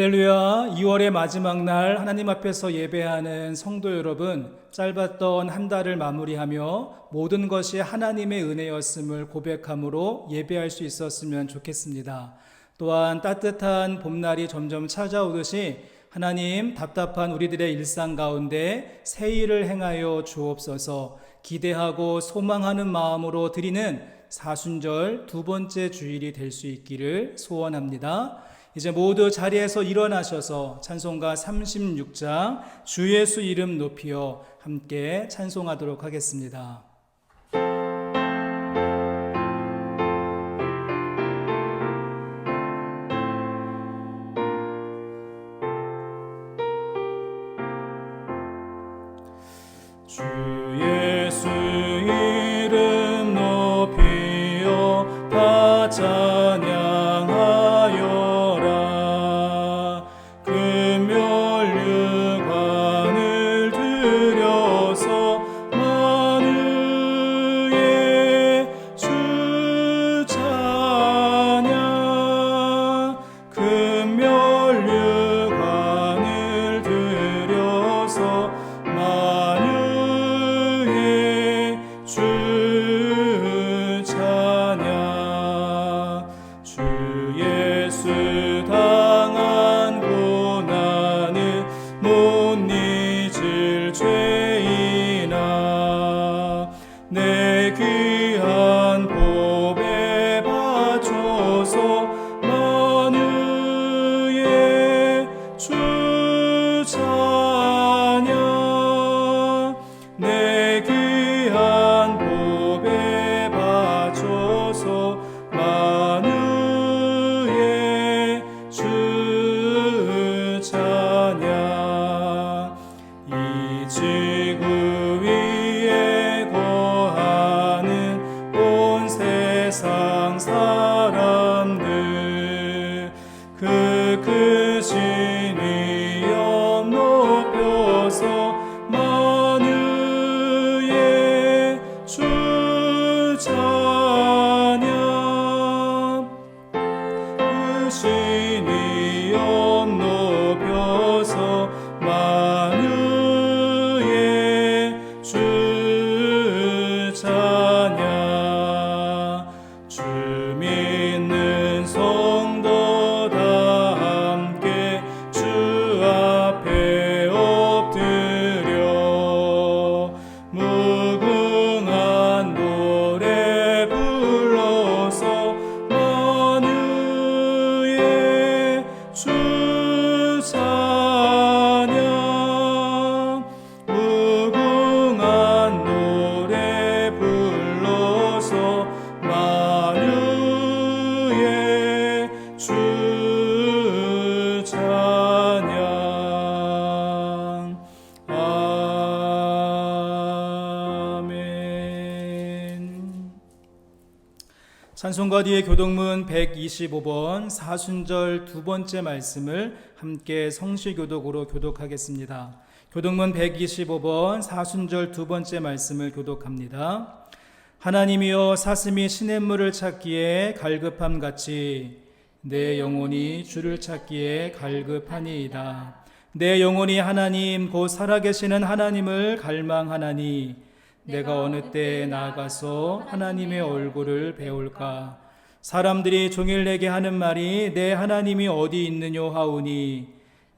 할렐루야. 2월의 마지막 날 하나님 앞에서 예배하는 성도 여러분, 짧았던 한 달을 마무리하며 모든 것이 하나님의 은혜였음을 고백함으로 예배할 수 있었으면 좋겠습니다. 또한 따뜻한 봄날이 점점 찾아오듯이 하나님, 답답한 우리들의 일상 가운데 새 일을 행하여 주옵소서. 기대하고 소망하는 마음으로 드리는 사순절 두 번째 주일이 될 수 있기를 소원합니다. 이제 모두 자리에서 일어나셔서 찬송가 36장 주 예수 이름 높이어 함께 찬송하도록 하겠습니다. 주 예수 이름 높이어 다 찬양하여라. 금멸류관을 들여서 만유의 주 찬양. 금멸류관을 들여서 만유의 주 찬양. 주 예수 당한 고난을 못 잊을 죄인아, 내 귀한 보배 바쳐서 만유의 주 찬양. 내 귀한 보배 바쳐서 만유의 주 찬양. 이 지구 위에 거하는 온 세상 사람들, 그 크신 위엄 높여서 만유의 주 찬양. 크신 위엄 높여서 만유의 주 찬양. 주 믿는 성도 다 함께 주 앞에 엎드려 무궁한 노래 불러서 만유의 주 찬양. 무궁한 노래 불러서 만유의 주 찬양. 아멘. 찬송가 뒤에 교독문 125번 사순절 두 번째 말씀을 함께 성시교독으로 교독하겠습니다. 교독문 125번 사순절 두 번째 말씀을 교독합니다. 하나님이여, 사슴이 시냇물을 찾기에 갈급함같이 내 영혼이 주를 찾기에 갈급하니이다. 내 영혼이 하나님 곧 살아계시는 하나님을 갈망하나니 내가 어느 때에 나아가서 하나님의 얼굴을 배울까. 사람들이 종일 내게 하는 말이 내 하나님이 어디 있느뇨 하오니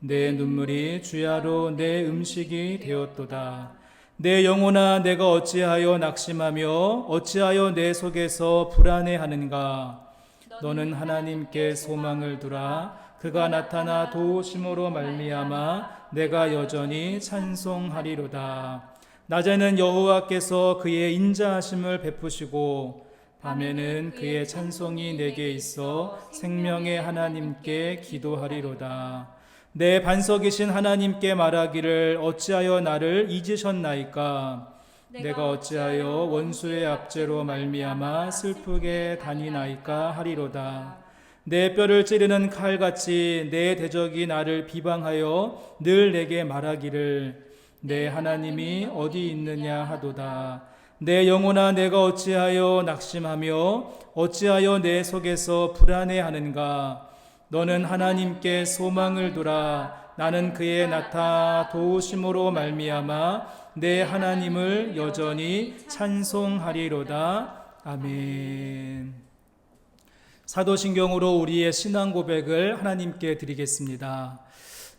내 눈물이 주야로 내 음식이 되었도다. 내 영혼아, 내가 어찌하여 낙심하며 어찌하여 내 속에서 불안해하는가. 너는 하나님께 소망을 두라. 그가 나타나 도우심으로 말미암아 내가 여전히 찬송하리로다. 낮에는 여호와께서 그의 인자하심을 베푸시고 밤에는 그의 찬송이 내게 있어 생명의 하나님께 기도하리로다. 내 반석이신 하나님께 말하기를 어찌하여 나를 잊으셨나이까. 내가 어찌하여 원수의 압제로 말미암아 슬프게 다니나이까 하리로다. 내 뼈를 찌르는 칼같이 내 대적이 나를 비방하여 늘 내게 말하기를 내 하나님이 어디 있느냐 하도다. 내 영혼아, 내가 어찌하여 낙심하며 어찌하여 내 속에서 불안해하는가. 너는 하나님께 소망을 두라. 나는 그의 나타 도우심으로 말미암아 내 하나님을 여전히 찬송하리로다. 아멘. 사도신경으로 우리의 신앙 고백을 하나님께 드리겠습니다.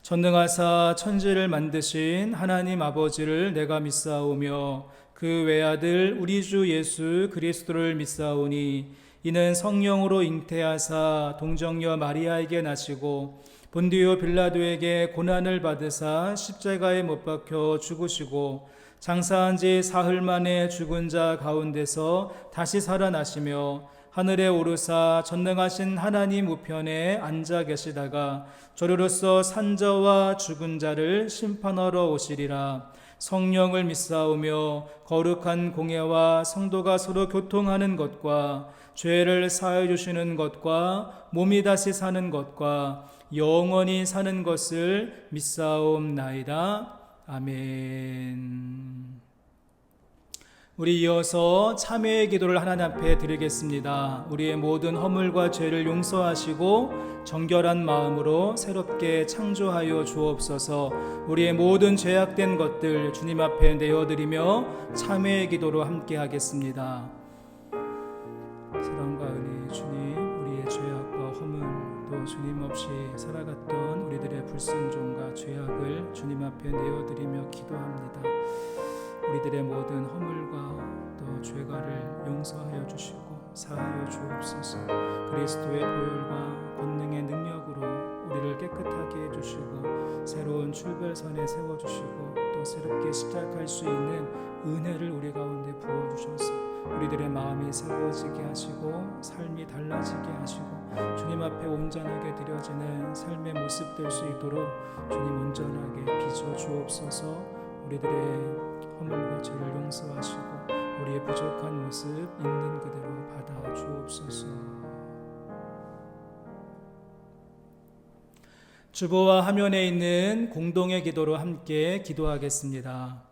전능하사 천지를 만드신 하나님 아버지를 내가 믿사오며 그 외아들 우리 주 예수 그리스도를 믿사오니 이는 성령으로 잉태하사 동정녀 마리아에게 나시고 본디오 빌라도에게 고난을 받으사 십자가에 못 박혀 죽으시고 장사한 지 사흘 만에 죽은 자 가운데서 다시 살아나시며 하늘에 오르사 전능하신 하나님 우편에 앉아 계시다가 저리로서 산자와 죽은 자를 심판하러 오시리라. 성령을 믿사오며 거룩한 공예와 성도가 서로 교통하는 것과 죄를 사하여 주시는 것과 몸이 다시 사는 것과 영원히 사는 것을 믿사옵나이다. 아멘. 우리 이어서 참회의 기도를 하나님 앞에 드리겠습니다. 우리의 모든 허물과 죄를 용서하시고 정결한 마음으로 새롭게 창조하여 주옵소서. 우리의 모든 죄악된 것들 주님 앞에 내어드리며 참회의 기도로 함께 하겠습니다. 사랑과 은혜 주님, 우리의 죄악과 허물 또 주님 없이 살아갔던 우리들의 불순종과 죄악을 주님 앞에 내어드리며 기도합니다. 우리들의 모든 허물과 또 죄가를 용서하여 주시고 사하여 주옵소서. 그리스도의 보혈과 권능의 능력으로 우리를 깨끗하게 해주시고 새로운 출발선에 세워주시고 또 새롭게 시작할 수 있는 은혜를 우리 가운데 부어주셔서 우리들의 마음이 새로워지게 하시고 삶이 달라지게 하시고 주님 앞에 온전하게 드려지는 삶의 모습 될 수 있도록 주님 온전하게 빚어 주옵소서. 우리들의 허물과 죄를 용서하시고 우리의 부족한 모습 있는 그대로 받아 주옵소서. 주보와 화면에 있는 공동의 기도로 함께 기도하겠습니다.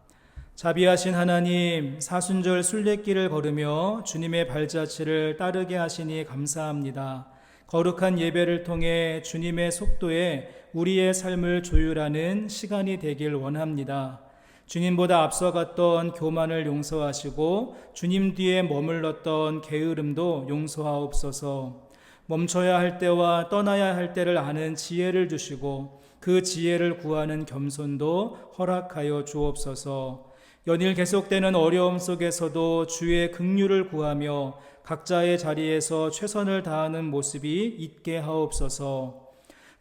자비하신 하나님, 사순절 순례길을 걸으며 주님의 발자취를 따르게 하시니 감사합니다. 거룩한 예배를 통해 주님의 속도에 우리의 삶을 조율하는 시간이 되길 원합니다. 주님보다 앞서갔던 교만을 용서하시고 주님 뒤에 머물렀던 게으름도 용서하옵소서. 멈춰야 할 때와 떠나야 할 때를 아는 지혜를 주시고 그 지혜를 구하는 겸손도 허락하여 주옵소서. 연일 계속되는 어려움 속에서도 주의 긍휼을 구하며 각자의 자리에서 최선을 다하는 모습이 있게 하옵소서.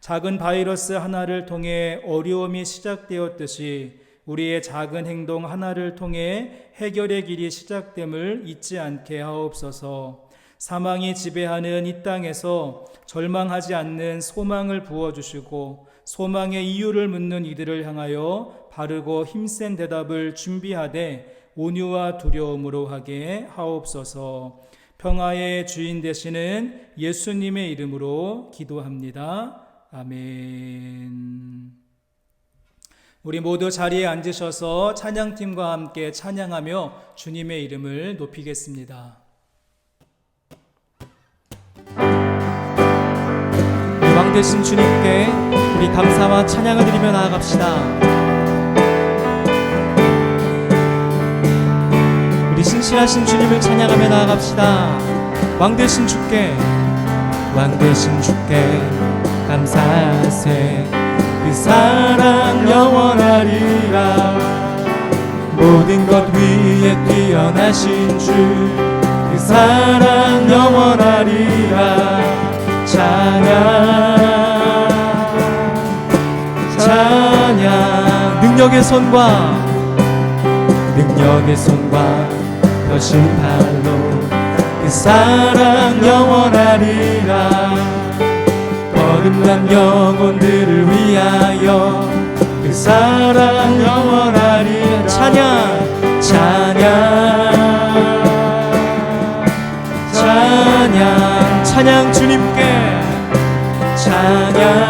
작은 바이러스 하나를 통해 어려움이 시작되었듯이 우리의 작은 행동 하나를 통해 해결의 길이 시작됨을 잊지 않게 하옵소서. 사망이 지배하는 이 땅에서 절망하지 않는 소망을 부어주시고 소망의 이유를 묻는 이들을 향하여 바르고 힘센 대답을 준비하되 온유와 두려움으로 하게 하옵소서. 평화의 주인 되시는 예수님의 이름으로 기도합니다. 아멘. 우리 모두 자리에 앉으셔서 찬양팀과 함께 찬양하며 주님의 이름을 높이겠습니다. 왕 되신 주님께 우리 감사와 찬양을 드리며 나아갑시다. 우리 신실하신 주님을 찬양하며 나아갑시다. 왕 되신 주께 감사하세. 그 사랑 영원하리라. 모든 것 위에 뛰어나신 주, 그 사랑 영원하리라. 찬양 능력의 손과 펴신 팔로 그 사랑 영원하리라. 거듭난 영혼들을 위하여 그 사랑 영원하리라. 찬양 주님께 찬양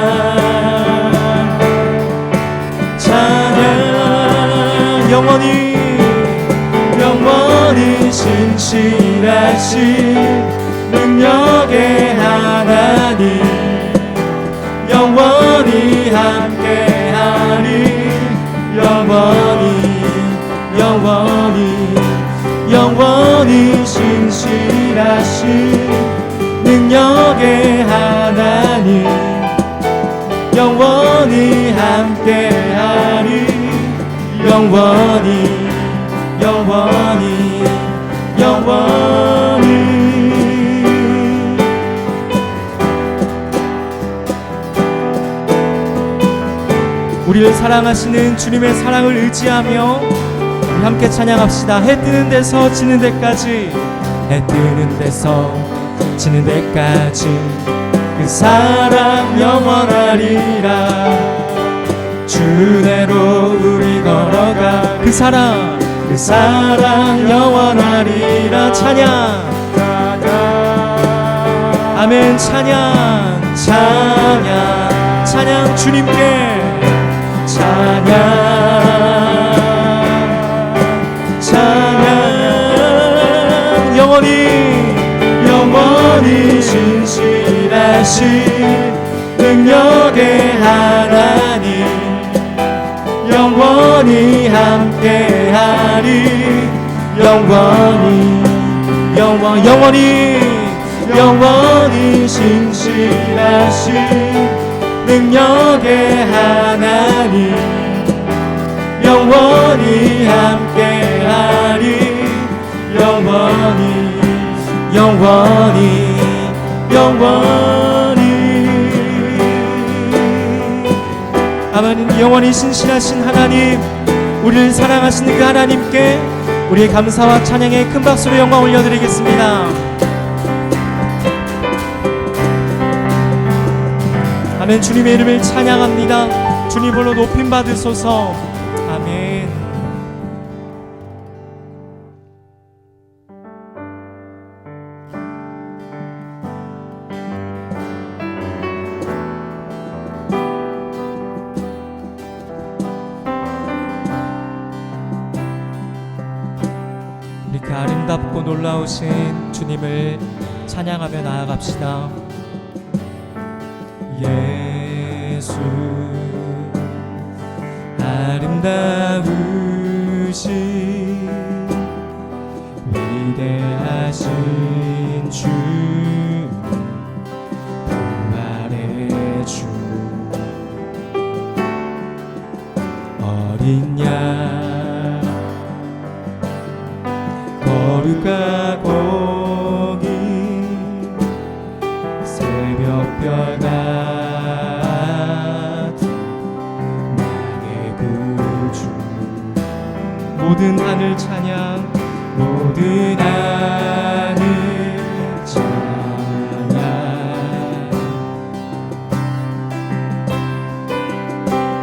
영원히 신실하신 능력의 하나님, 영원히 영원히 영원히 신실하신 능력의 하나님 영원히 함께하리 영원히 영원히 영원히 우리를 사랑하시는 주님의 사랑을 의지하며 우리 함께 찬양합시다. 해 뜨는 데서 지는 데까지 해 뜨는 데서 지는 데까지 그 사랑 영원하리라 주대로 우리 걸어가 그 사랑 영원하리라 찬양 아멘 찬양 찬양 찬양 주님께 찬양 영원히 영원히 신실하신 능력의 하나님 영원히 함께하리 영원히 영원히 신실하신 능력의 하나님 영원히 함께하리 영원히 아멘. 영원히 신실하신 하나님 우리를 사랑하시는 그 하나님께 우리의 감사와 찬양의 큰 박수로 영광 올려드리겠습니다. 아멘. 주님의 이름을 찬양합니다. 주님 홀로 높임 받으소서. 아멘. 이렇게 아름답고 놀라우신 주님을 찬양하며 나아갑시다. 예수 아름다우신 위대하신 주 부활의 주 어린 양 거룩하 공이 새벽별 모든 하늘 찬양 모든 하늘 찬양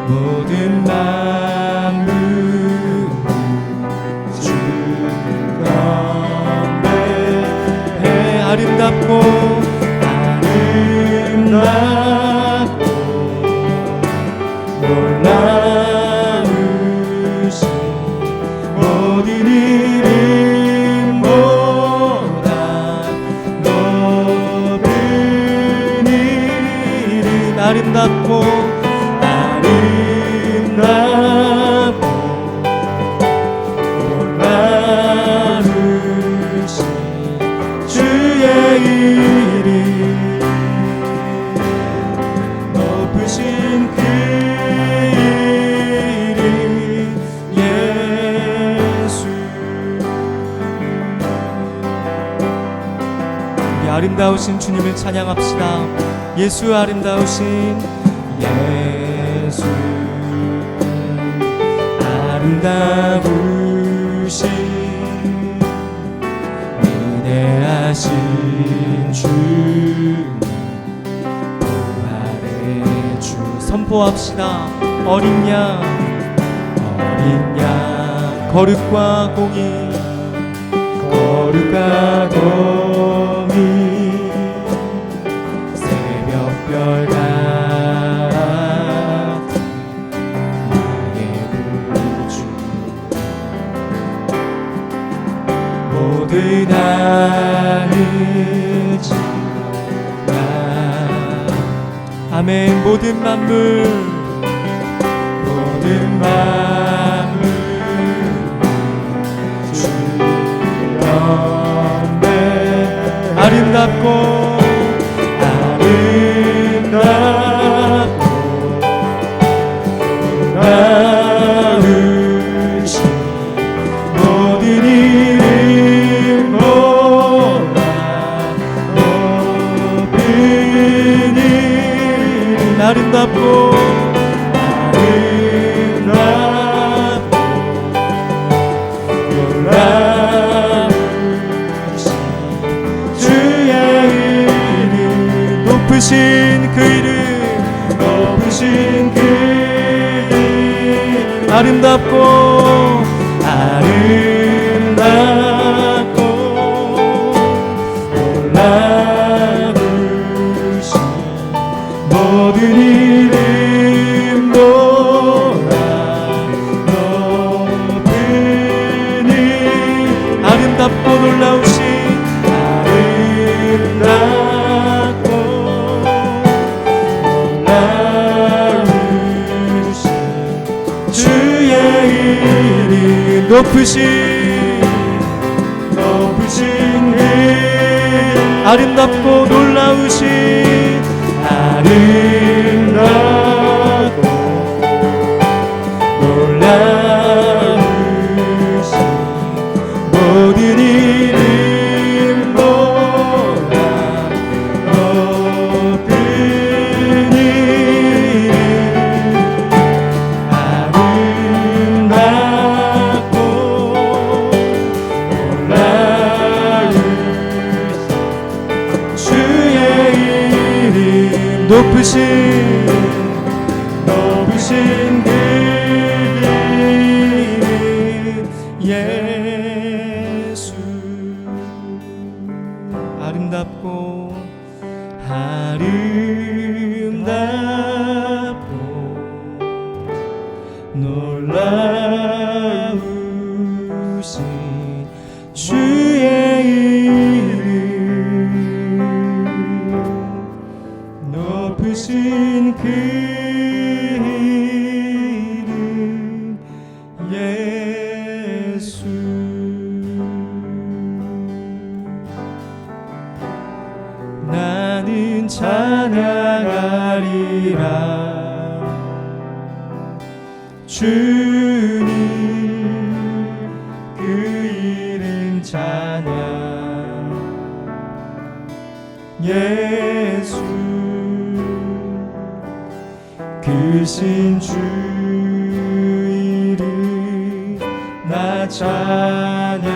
모든 만물 주 경배해 아름답고 놀라우신 모든 이름보다 높은 이름 아름답고 놀라우신 주의 이름 높으신 그 아름다우신 주님을 찬양합시다. 예수 아름다우신 예수 아름다우신 위대하신 주 부활의 주 선포합시다. 어린 양 거룩과 공의 새벽별 같은 나의 구주 모든 하늘 지나 아멘 모든 만물 높으신 그 이름 높으신 그 이름 아름답고 아름답고 놀라우신 모든 이름보다 높은 이름 아름답고 놀라우신 아름답고 놀라우신 주의 이름 높으신 그 아름답고 놀라우신 아름답고 놀라우신 모든 이름보다 높은 이름 아름답고 놀라우신 주의 이름 높으신 그 이름 예수 아름답고 아름답고 놀라우신 주의 이름 높으신 그 이름 예수 나는 찬양하리라 주님 그 이름 찬양 예수 크신 주 이름 나 찬양하리라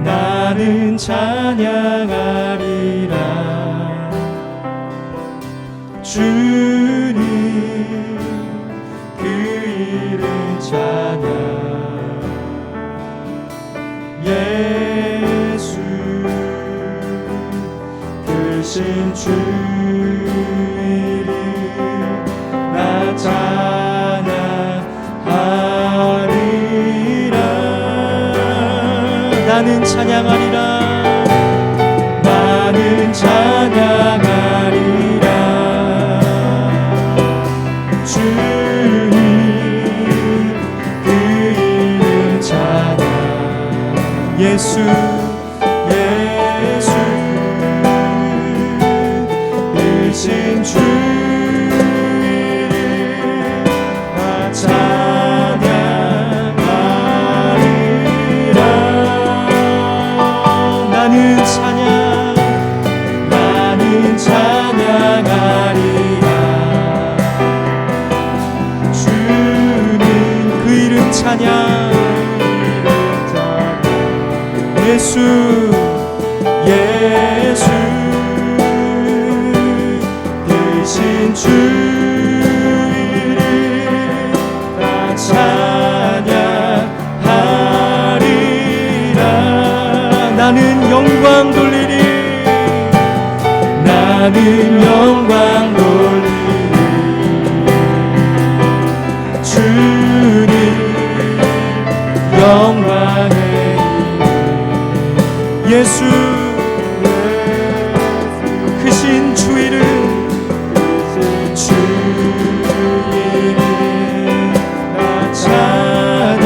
나는 찬양하리라 주님 그 이름 찬양 예수 크신 주 이름 나 찬양하리라 나는 찬양하리라 나는 찬양하리라 주님 그 이름 찬양 예수 예수 크신 주 이름 나 찬양하리라 나는 찬양하리라 주님 그 이름 찬양 예수 예수 크신 주 이름 나 찬양하리라 나는 영광 돌리리 나는 영광 돌리리 주님 영광의 예수 크신 주 이름 주 이름 나 찬양하리라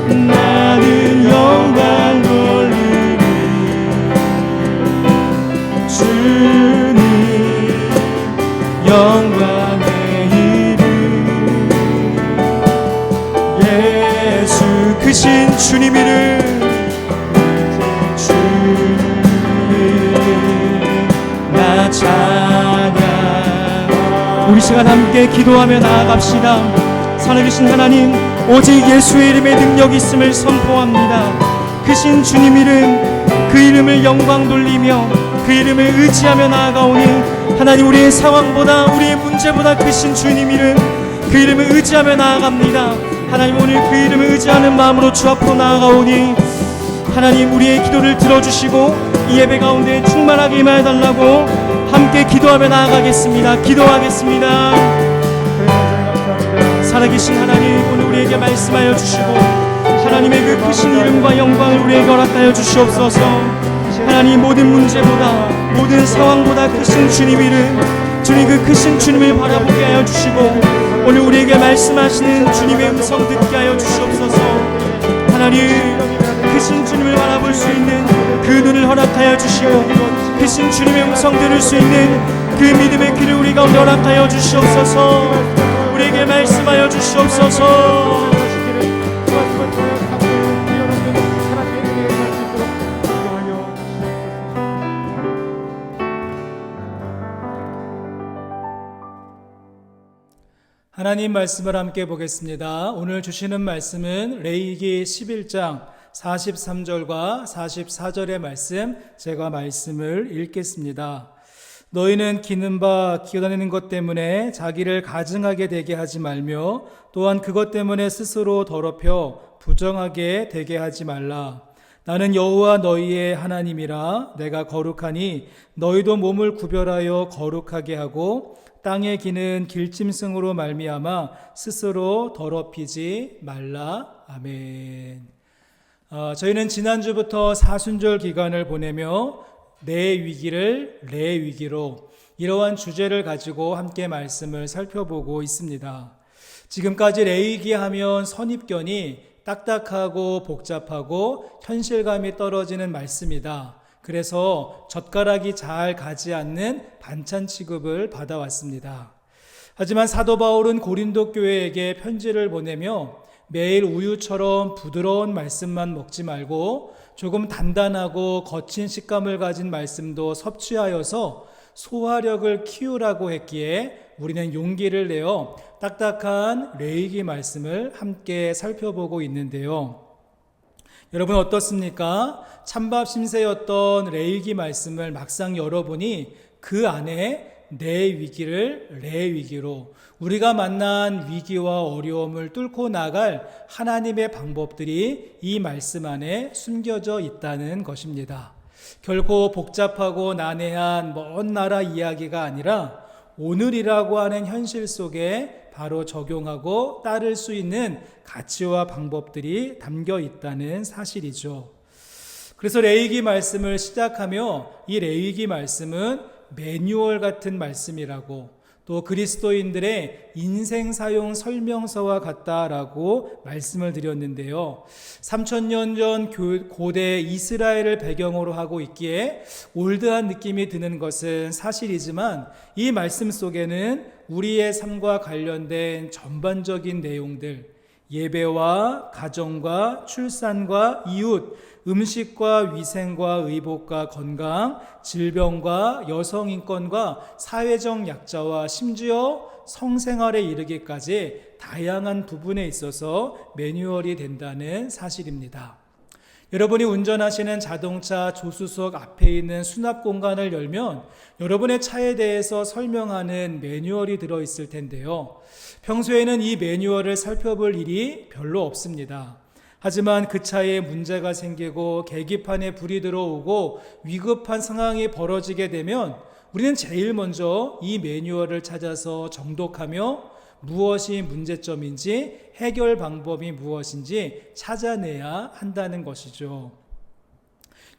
나는 영광 돌리리 주님 영광의 크신 주님 이름 주님 나 찬양하리라 시간 함께 기도하며 나아갑시다. 살아계신 하나님, 오직 예수의 이름에 능력이 있음을 선포합니다. 크신 주님 이름, 그 이름을 영광 돌리며 그 이름을 의지하며 나아가오니 하나님, 우리의 상황보다 우리의 문제보다 크신 주님 이름, 그 이름을 의지하며 나아갑니다. 하나님, 오늘 그 이름을 의지하는 마음으로 주 앞으로 나아가오니 하나님, 우리의 기도를 들어주시고 이 예배 가운데 충만하게 임하여달라고 함께 기도하며 나아가겠습니다. 기도하겠습니다. 살아계신 하나님, 오늘 우리에게 말씀하여 주시고 하나님의 그 크신 이름과 영광을 우리에게 허락하여 주시옵소서. 하나님, 모든 문제보다 모든 상황보다 크신 주님 이름, 주님 그 크신 주님을 바라보게 하여 주시고 오늘 우리에게 말씀하시는 주님의 음성 듣게 하여 주시옵소서. 하나님, 크신 주님을 바라볼 수 있는 그 눈을 허락하여 주시고 크신 주님의 음성 들을 수 있는 그 믿음의 귀를 우리 가운데 허락하여 주시옵소서. 우리에게 말씀하여 주시옵소서. 하나님 말씀을 함께 보겠습니다. 오늘 주시는 말씀은 레위기 11장 43절과 44절의 말씀, 제가 말씀을 읽겠습니다. 너희는 기는 바 기어다니는 것 때문에 자기를 가증하게 되게 하지 말며 또한 그것 때문에 스스로 더럽혀 부정하게 되게 하지 말라. 나는 여호와 너희의 하나님이라. 내가 거룩하니 너희도 몸을 구별하여 거룩하게 하고 땅에 기는 길짐승으로 말미암아 스스로 더럽히지 말라. 아멘. 저희는 지난주부터 사순절 기간을 보내며 내 위기를 내 위기로, 이러한 주제를 가지고 함께 말씀을 살펴보고 있습니다. 지금까지 레위기 하면 선입견이 딱딱하고 복잡하고 현실감이 떨어지는 말씀이다. 그래서 젓가락이 잘 가지 않는 반찬 취급을 받아왔습니다. 하지만 사도 바울은 고린도 교회에게 편지를 보내며 매일 우유처럼 부드러운 말씀만 먹지 말고 조금 단단하고 거친 식감을 가진 말씀도 섭취하여서 소화력을 키우라고 했기에 우리는 용기를 내어 딱딱한 레위기 말씀을 함께 살펴보고 있는데요. 여러분 어떻습니까? 찬밥 심세였던 레위기 말씀을 막상 열어보니 그 안에 내 위기를 내 위기로, 우리가 만난 위기와 어려움을 뚫고 나갈 하나님의 방법들이 이 말씀 안에 숨겨져 있다는 것입니다. 결코 복잡하고 난해한 먼 나라 이야기가 아니라 오늘이라고 하는 현실 속에 바로 적용하고 따를 수 있는 가치와 방법들이 담겨 있다는 사실이죠. 그래서 레위기 말씀을 시작하며 이 레위기 말씀은 매뉴얼 같은 말씀이라고, 또 그리스도인들의 인생 사용 설명서와 같다라고 말씀을 드렸는데요. 3000년 전 고대 이스라엘을 배경으로 하고 있기에 올드한 느낌이 드는 것은 사실이지만 이 말씀 속에는 우리의 삶과 관련된 전반적인 내용들, 예배와 가정과 출산과 이웃, 음식과 위생과 의복과 건강, 질병과 여성 인권과 사회적 약자와 심지어 성생활에 이르기까지 다양한 부분에 있어서 매뉴얼이 된다는 사실입니다. 여러분이 운전하시는 자동차 조수석 앞에 있는 수납 공간을 열면 여러분의 차에 대해서 설명하는 매뉴얼이 들어있을 텐데요. 평소에는 이 매뉴얼을 살펴볼 일이 별로 없습니다. 하지만 그 차에 문제가 생기고 계기판에 불이 들어오고 위급한 상황이 벌어지게 되면 우리는 제일 먼저 이 매뉴얼을 찾아서 정독하며 무엇이 문제점인지, 해결 방법이 무엇인지 찾아내야 한다는 것이죠.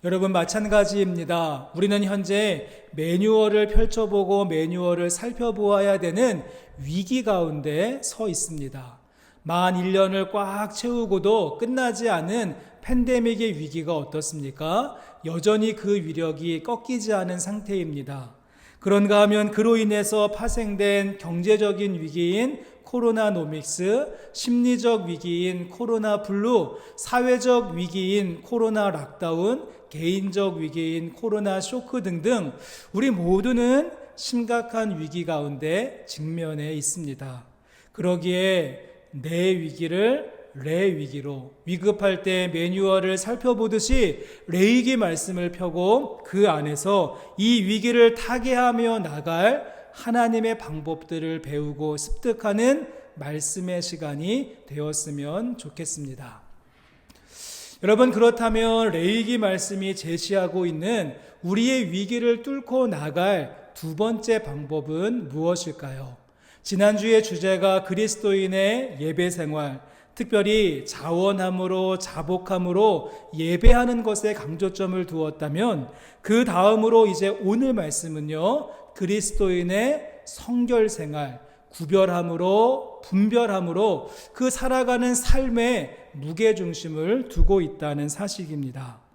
여러분 마찬가지입니다. 우리는 현재 매뉴얼을 펼쳐보고 매뉴얼을 살펴보아야 되는 위기 가운데 서 있습니다. 만 1년을 꽉 채우고도 끝나지 않은 팬데믹의 위기가 어떻습니까? 여전히 그 위력이 꺾이지 않은 상태입니다. 그런가 하면 그로 인해서 파생된 경제적인 위기인 코로나노믹스, 심리적 위기인 코로나 블루, 사회적 위기인 코로나 락다운, 개인적 위기인 코로나 쇼크 등등 우리 모두는 심각한 위기 가운데 직면해 있습니다. 그러기에 내 위기를 레 위기로, 위급할 때 매뉴얼을 살펴보듯이 레위기 말씀을 펴고 그 안에서 이 위기를 타개하며 나갈 하나님의 방법들을 배우고 습득하는 말씀의 시간이 되었으면 좋겠습니다. 여러분, 그렇다면 레위기 말씀이 제시하고 있는 우리의 위기를 뚫고 나갈 두 번째 방법은 무엇일까요? 지난주의 주제가 그리스도인의 예배 생활, 특별히 자원함으로 자복함으로 예배하는 것에 강조점을 두었다면 그 다음으로 이제 오늘 말씀은요, 그리스도인의 성결 생활, 구별함으로 분별함으로 그 살아가는 삶에 무게중심을 두고 있다는 사실입니다.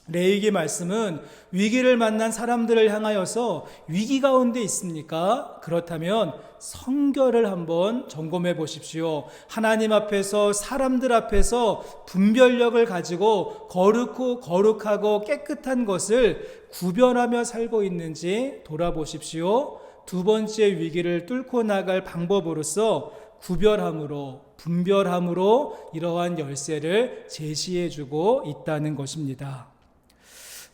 레위기 말씀은 위기를 만난 사람들을 향하여서 위기 가운데 있습니까? 그렇다면 성결을 한번 점검해 보십시오. 하나님 앞에서, 사람들 앞에서 분별력을 가지고 거룩하고 깨끗한 것을 구별하며 살고 있는지 돌아보십시오. 두 번째 위기를 뚫고 나갈 방법으로서 구별함으로, 분별함으로 이러한 열쇠를 제시해주고 있다는 것입니다.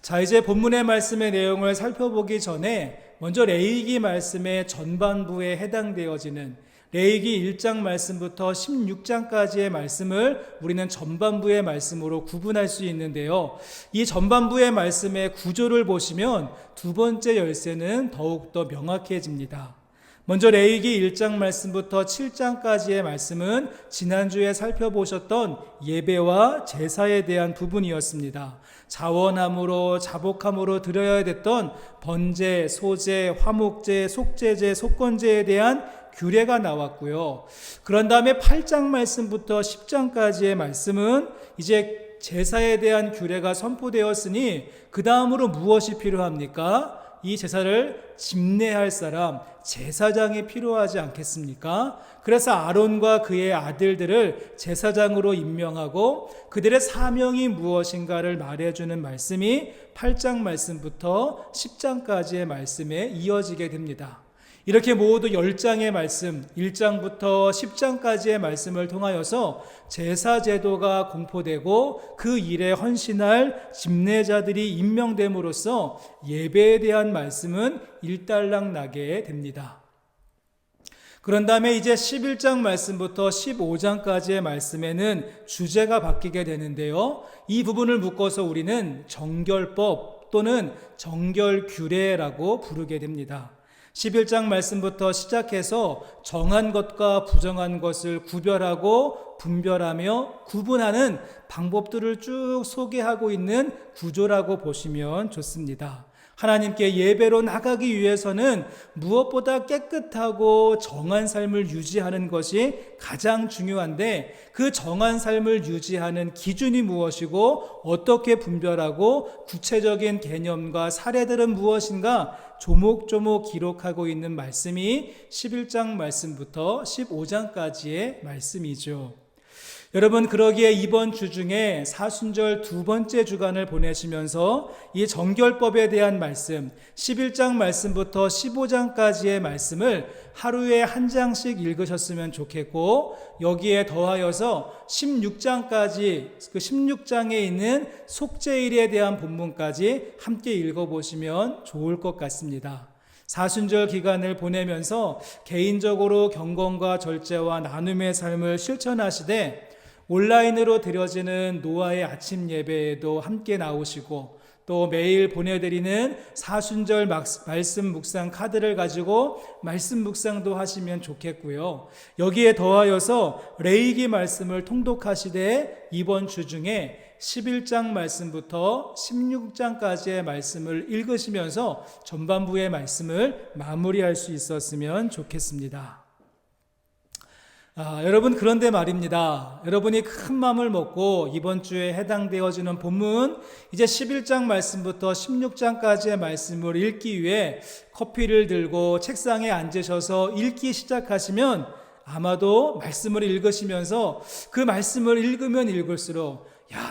자, 이제 본문의 말씀의 내용을 살펴보기 전에 먼저 레위기 말씀의 전반부에 해당되어지는 레위기 1장 말씀부터 16장까지의 말씀을 우리는 전반부의 말씀으로 구분할 수 있는데요. 이 전반부의 말씀의 구조를 보시면 두 번째 열쇠는 더욱더 명확해집니다. 먼저 레위기 1장 말씀부터 7장까지의 말씀은 지난주에 살펴보셨던 예배와 제사에 대한 부분이었습니다. 자원함으로 자복함으로 드려야 됐던 번제, 소제, 화목제, 속제제, 속건제에 대한 규례가 나왔고요. 그런 다음에 8장 말씀부터 10장까지의 말씀은 이제 제사에 대한 규례가 선포되었으니 그 다음으로 무엇이 필요합니까? 이 제사를 집례할 사람, 제사장이 필요하지 않겠습니까? 그래서 아론과 그의 아들들을 제사장으로 임명하고 그들의 사명이 무엇인가를 말해주는 말씀이 8장 말씀부터 10장까지의 말씀에 이어지게 됩니다. 이렇게 모두 10장의 말씀, 1장부터 10장까지의 말씀을 통하여서 제사 제도가 공포되고 그 일에 헌신할 집례자들이 임명됨으로써 예배에 대한 말씀은 일단락 나게 됩니다. 그런 다음에 이제 11장 말씀부터 15장까지의 말씀에는 주제가 바뀌게 되는데요. 이 부분을 묶어서 우리는 정결법 또는 정결규례라고 부르게 됩니다. 11장 말씀부터 시작해서 정한 것과 부정한 것을 구별하고 분별하며 구분하는 방법들을 쭉 소개하고 있는 구조라고 보시면 좋습니다. 하나님께 예배로 나가기 위해서는 무엇보다 깨끗하고 정한 삶을 유지하는 것이 가장 중요한데 그 정한 삶을 유지하는 기준이 무엇이고 어떻게 분별하고 구체적인 개념과 사례들은 무엇인가 조목조목 기록하고 있는 말씀이 11장 말씀부터 15장까지의 말씀이죠. 여러분, 그러기에 이번 주 중에 사순절 두 번째 주간을 보내시면서 이 정결법에 대한 말씀 11장 말씀부터 15장까지의 말씀을 하루에 한 장씩 읽으셨으면 좋겠고 여기에 더하여서 16장까지 그 16장에 있는 속죄일에 대한 본문까지 함께 읽어보시면 좋을 것 같습니다. 사순절 기간을 보내면서 개인적으로 경건과 절제와 나눔의 삶을 실천하시되 온라인으로 드려지는 노아의 아침 예배에도 함께 나오시고 또 매일 보내드리는 사순절 말씀 묵상 카드를 가지고 말씀 묵상도 하시면 좋겠고요. 여기에 더하여서 레위기 말씀을 통독하시되 이번 주 중에 11장 말씀부터 16장까지의 말씀을 읽으시면서 전반부의 말씀을 마무리할 수 있었으면 좋겠습니다. 여러분, 그런데 말입니다. 여러분이 큰 마음을 먹고 이번 주에 해당되어지는 본문 이제 11장 말씀부터 16장까지의 말씀을 읽기 위해 커피를 들고 책상에 앉으셔서 읽기 시작하시면 아마도 말씀을 읽으시면서 그 말씀을 읽으면 읽을수록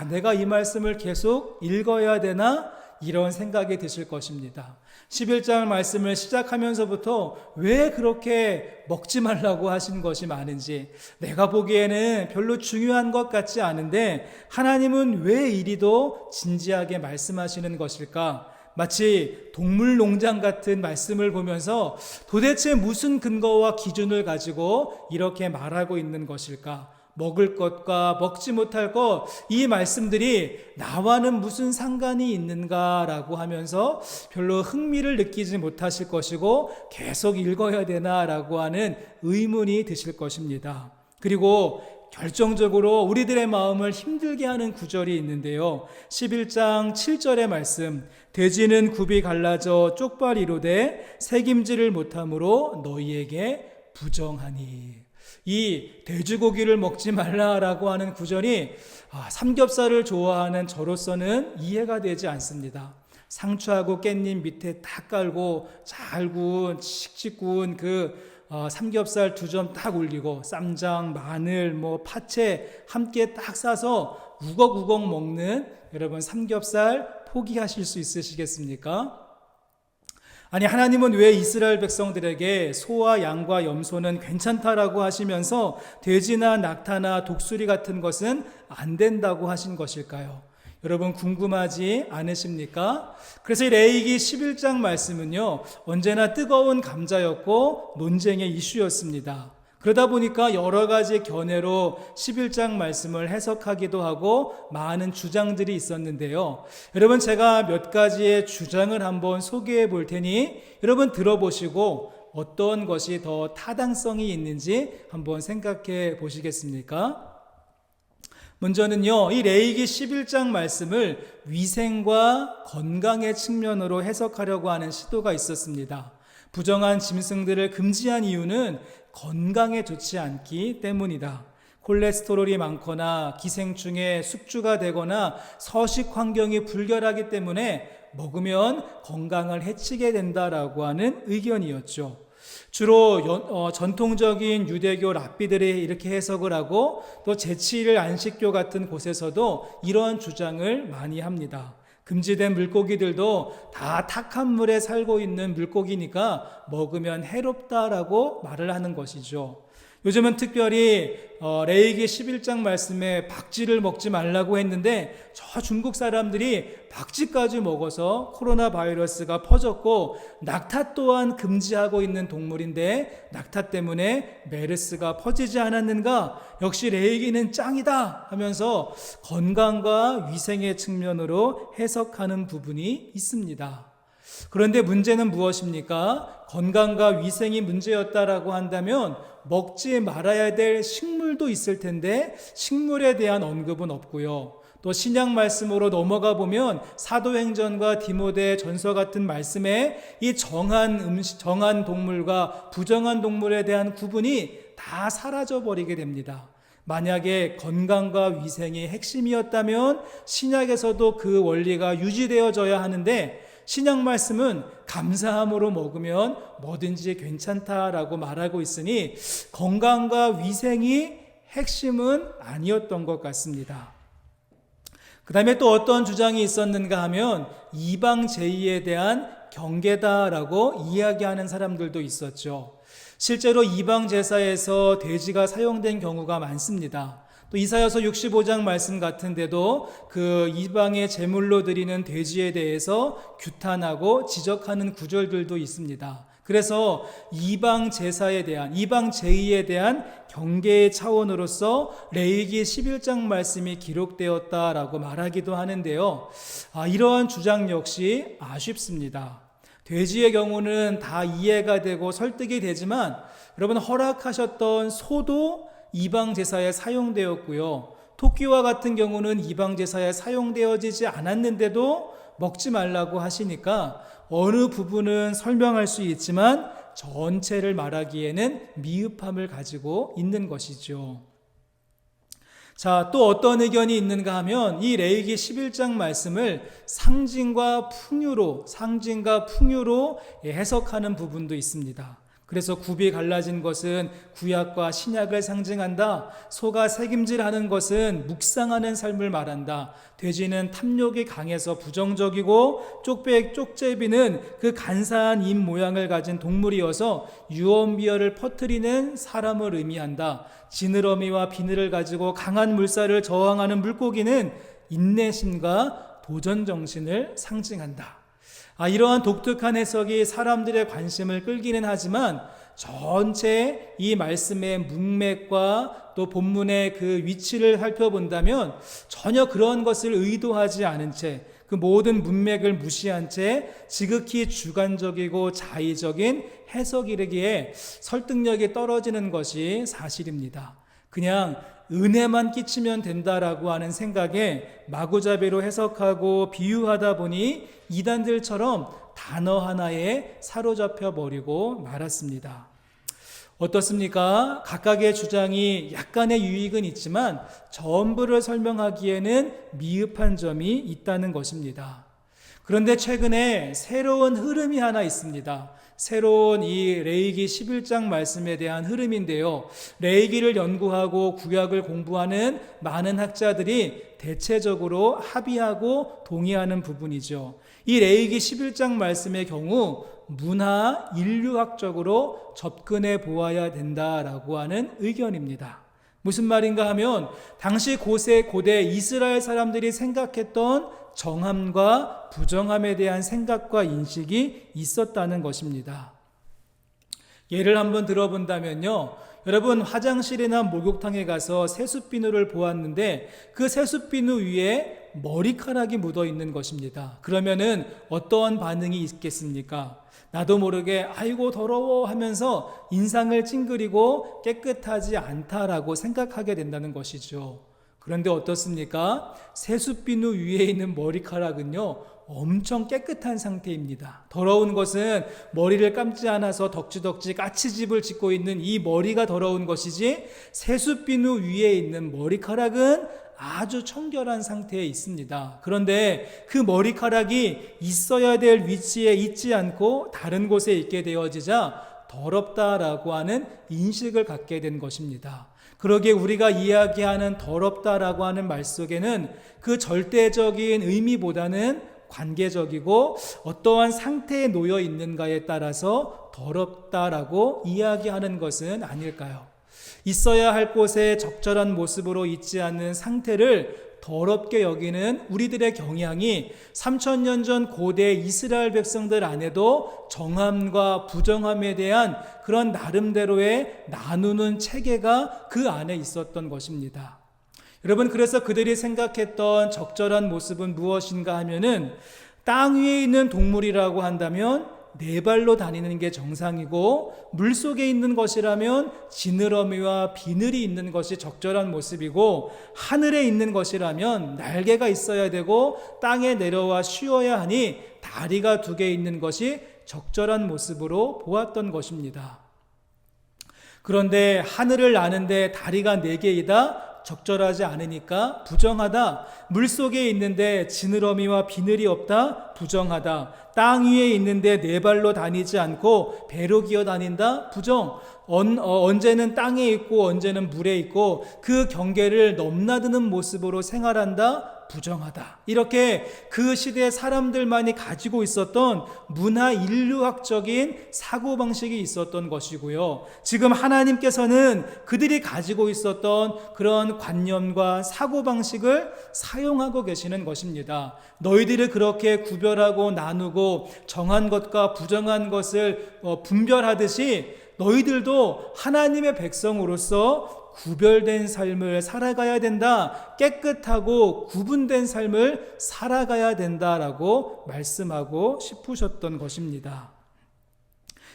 내가 이 말씀을 계속 읽어야 되나? 이런 생각이 드실 것입니다. 11장 말씀을 시작하면서부터 왜 그렇게 먹지 말라고 하신 것이 많은지, 내가 보기에는 별로 중요한 것 같지 않은데 하나님은 왜 이리도 진지하게 말씀하시는 것일까? 마치 동물 농장 같은 말씀을 보면서 도대체 무슨 근거와 기준을 가지고 이렇게 말하고 있는 것일까? 먹을 것과 먹지 못할 것, 이 말씀들이 나와는 무슨 상관이 있는가라고 하면서 별로 흥미를 느끼지 못하실 것이고 계속 읽어야 되나라고 하는 의문이 드실 것입니다. 그리고 결정적으로 우리들의 마음을 힘들게 하는 구절이 있는데요. 11장 7절의 말씀, 돼지는 굽이 갈라져 쪽발 이루되 새김질을 못함으로 너희에게 부정하니. 이 돼지고기를 먹지 말라라고 하는 구절이 삼겹살을 좋아하는 저로서는 이해가 되지 않습니다. 상추하고 깻잎 밑에 딱 깔고 잘 구운 칙칙 구운 삼겹살 2점 딱 올리고 쌈장, 마늘, 파채 함께 딱 싸서 우걱우걱 먹는 여러분 삼겹살 포기하실 수 있으시겠습니까? 아니, 하나님은 왜 이스라엘 백성들에게 소와 양과 염소는 괜찮다라고 하시면서 돼지나 낙타나 독수리 같은 것은 안 된다고 하신 것일까요? 여러분 궁금하지 않으십니까? 그래서 이 레위기 11장 말씀은요, 언제나 뜨거운 감자였고 논쟁의 이슈였습니다. 그러다 보니까 여러 가지 견해로 11장 말씀을 해석하기도 하고 많은 주장들이 있었는데요. 여러분, 제가 몇 가지의 주장을 한번 소개해 볼 테니 여러분 들어보시고 어떤 것이 더 타당성이 있는지 한번 생각해 보시겠습니까? 먼저는요, 이 레위기 11장 말씀을 위생과 건강의 측면으로 해석하려고 하는 시도가 있었습니다. 부정한 짐승들을 금지한 이유는 건강에 좋지 않기 때문이다. 콜레스테롤이 많거나 기생충에 숙주가 되거나 서식 환경이 불결하기 때문에 먹으면 건강을 해치게 된다라고 하는 의견이었죠. 주로 전통적인 유대교 랍비들이 이렇게 해석을 하고 또 제7일 안식교 같은 곳에서도 이러한 주장을 많이 합니다. 금지된 물고기들도 다 탁한 물에 살고 있는 물고기니까 먹으면 해롭다라고 말을 하는 것이죠. 요즘은 특별히 레위기 11장 말씀에 박쥐를 먹지 말라고 했는데 저 중국 사람들이 박쥐까지 먹어서 코로나 바이러스가 퍼졌고, 낙타 또한 금지하고 있는 동물인데 낙타 때문에 메르스가 퍼지지 않았는가? 역시 레위기는 짱이다 하면서 건강과 위생의 측면으로 해석하는 부분이 있습니다. 그런데 문제는 무엇입니까? 건강과 위생이 문제였다라고 한다면 먹지 말아야 될 식물도 있을 텐데 식물에 대한 언급은 없고요. 또 신약 말씀으로 넘어가 보면 사도행전과 디모데 전서 같은 말씀에 이 정한 동물과 부정한 동물에 대한 구분이 다 사라져 버리게 됩니다. 만약에 건강과 위생이 핵심이었다면 신약에서도 그 원리가 유지되어져야 하는데, 신약 말씀은 감사함으로 먹으면 뭐든지 괜찮다라고 말하고 있으니 건강과 위생이 핵심은 아니었던 것 같습니다. 그 다음에 또 어떤 주장이 있었는가 하면 이방 제의에 대한 경계다라고 이야기하는 사람들도 있었죠. 실제로 이방 제사에서 돼지가 사용된 경우가 많습니다. 또 이사야서 65장 말씀 같은데도 그 이방의 제물로 드리는 돼지에 대해서 규탄하고 지적하는 구절들도 있습니다. 그래서 이방 제사에 대한, 이방 제의에 대한 경계의 차원으로서 레위기 11장 말씀이 기록되었다라고 말하기도 하는데요. 이러한 주장 역시 아쉽습니다. 돼지의 경우는 다 이해가 되고 설득이 되지만 여러분, 허락하셨던 소도 이방 제사에 사용되었고요. 토끼와 같은 경우는 이방 제사에 사용되어지지 않았는데도 먹지 말라고 하시니까 어느 부분은 설명할 수 있지만 전체를 말하기에는 미흡함을 가지고 있는 것이죠. 자, 또 어떤 의견이 있는가 하면 이 레위기 11장 말씀을 상징과 풍요로 해석하는 부분도 있습니다. 그래서 굽이 갈라진 것은 구약과 신약을 상징한다. 소가 새김질하는 것은 묵상하는 삶을 말한다. 돼지는 탐욕이 강해서 부정적이고 쪽제비는 그 간사한 입 모양을 가진 동물이어서 유언비어를 퍼뜨리는 사람을 의미한다. 지느러미와 비늘을 가지고 강한 물살을 저항하는 물고기는 인내심과 도전정신을 상징한다. 이러한 독특한 해석이 사람들의 관심을 끌기는 하지만 전체 이 말씀의 문맥과 또 본문의 그 위치를 살펴본다면 전혀 그런 것을 의도하지 않은 채 그 모든 문맥을 무시한 채 지극히 주관적이고 자의적인 해석이기에 설득력이 떨어지는 것이 사실입니다. 그냥 은혜만 끼치면 된다라고 하는 생각에 마구잡이로 해석하고 비유하다 보니 이단들처럼 단어 하나에 사로잡혀 버리고 말았습니다. 어떻습니까? 각각의 주장이 약간의 유익은 있지만 전부를 설명하기에는 미흡한 점이 있다는 것입니다. 그런데 최근에 새로운 흐름이 하나 있습니다. 새로운 이 레위기 11장 말씀에 대한 흐름인데요. 레위기를 연구하고 구약을 공부하는 많은 학자들이 대체적으로 합의하고 동의하는 부분이죠. 이 레위기 11장 말씀의 경우 문화 인류학적으로 접근해 보아야 된다라고 하는 의견입니다. 무슨 말인가 하면 당시 고대 이스라엘 사람들이 생각했던 정함과 부정함에 대한 생각과 인식이 있었다는 것입니다. 예를 한번 들어본다면요. 여러분 화장실이나 목욕탕에 가서 세숫비누를 보았는데 그 세숫비누 위에 머리카락이 묻어 있는 것입니다. 그러면은 어떠한 반응이 있겠습니까? 나도 모르게 아이고 더러워 하면서 인상을 찡그리고 깨끗하지 않다라고 생각하게 된다는 것이죠. 그런데 어떻습니까? 세숫비누 위에 있는 머리카락은요 엄청 깨끗한 상태입니다. 더러운 것은 머리를 감지 않아서 덕지덕지 까치집을 짓고 있는 이 머리가 더러운 것이지 세숫비누 위에 있는 머리카락은 아주 청결한 상태에 있습니다. 그런데 그 머리카락이 있어야 될 위치에 있지 않고 다른 곳에 있게 되어지자 더럽다라고 하는 인식을 갖게 된 것입니다. 그러기에 우리가 이야기하는 더럽다라고 하는 말 속에는 그 절대적인 의미보다는 관계적이고 어떠한 상태에 놓여 있는가에 따라서 더럽다라고 이야기하는 것은 아닐까요? 있어야 할 곳에 적절한 모습으로 있지 않는 상태를 더럽게 여기는 우리들의 경향이 3000년 전 고대 이스라엘 백성들 안에도 정함과 부정함에 대한 그런 나름대로의 나누는 체계가 그 안에 있었던 것입니다. 여러분, 그래서 그들이 생각했던 적절한 모습은 무엇인가 하면은 땅 위에 있는 동물이라고 한다면 네 발로 다니는 게 정상이고 물속에 있는 것이라면 지느러미와 비늘이 있는 것이 적절한 모습이고 하늘에 있는 것이라면 날개가 있어야 되고 땅에 내려와 쉬어야 하니 다리가 2개 있는 것이 적절한 모습으로 보았던 것입니다. 그런데 하늘을 나는데 다리가 4개이다? 적절하지 않으니까 부정하다. 물속에 있는데 지느러미와 비늘이 없다? 부정하다. 땅 위에 있는데 4발로 다니지 않고 배로 기어 다닌다? 부정. 언제는 땅에 있고 언제는 물에 있고 그 경계를 넘나드는 모습으로 생활한다? 부정하다. 이렇게 그 시대 사람들만이 가지고 있었던 문화 인류학적인 사고방식이 있었던 것이고요. 지금 하나님께서는 그들이 가지고 있었던 그런 관념과 사고방식을 사용하고 계시는 것입니다. 너희들이 그렇게 구별하고 나누고 정한 것과 부정한 것을 분별하듯이 너희들도 하나님의 백성으로서 구별된 삶을 살아가야 된다. 깨끗하고 구분된 삶을 살아가야 된다라고 말씀하고 싶으셨던 것입니다.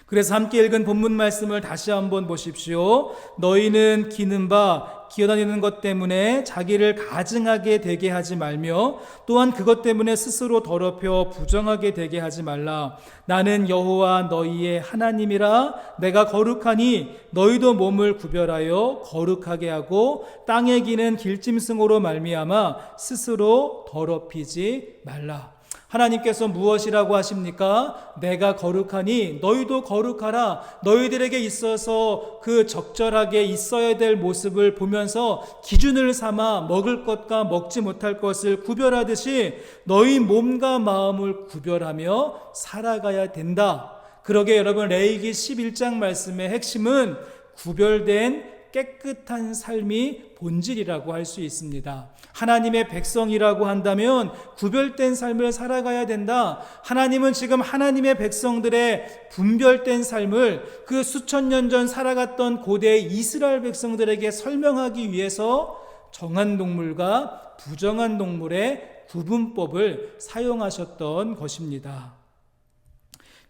그래서 함께 읽은 본문 말씀을 다시 한번 보십시오. 너희는 기는 바 기어다니는 것 때문에 자기를 가증하게 되게 하지 말며 또한 그것 때문에 스스로 더럽혀 부정하게 되게 하지 말라. 나는 여호와 너희의 하나님이라. 내가 거룩하니 너희도 몸을 구별하여 거룩하게 하고 땅에 기는 길짐승으로 말미암아 스스로 더럽히지 말라. 하나님께서 무엇이라고 하십니까? 내가 거룩하니 너희도 거룩하라. 너희들에게 있어서 그 적절하게 있어야 될 모습을 보면서 기준을 삼아 먹을 것과 먹지 못할 것을 구별하듯이 너희 몸과 마음을 구별하며 살아가야 된다. 그러게 여러분, 레위기 11장 말씀의 핵심은 구별된 깨끗한 삶이 본질이라고 할 수 있습니다. 하나님의 백성이라고 한다면 구별된 삶을 살아가야 된다. 하나님은 지금 하나님의 백성들의 분별된 삶을 그 수천 년 전 살아갔던 고대 이스라엘 백성들에게 설명하기 위해서 정한 동물과 부정한 동물의 구분법을 사용하셨던 것입니다.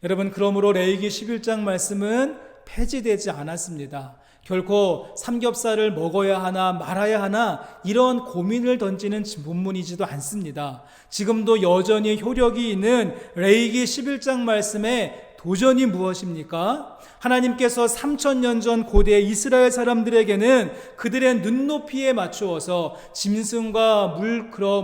여러분, 그러므로 레위기 11장 말씀은 폐지되지 않았습니다. 결코 삼겹살을 먹어야 하나 말아야 하나 이런 고민을 던지는 본문이지도 않습니다. 지금도 여전히 효력이 있는 레위기 11장 말씀의 도전이 무엇입니까? 하나님께서 3000년 전 고대 이스라엘 사람들에게는 그들의 눈높이에 맞추어서 짐승과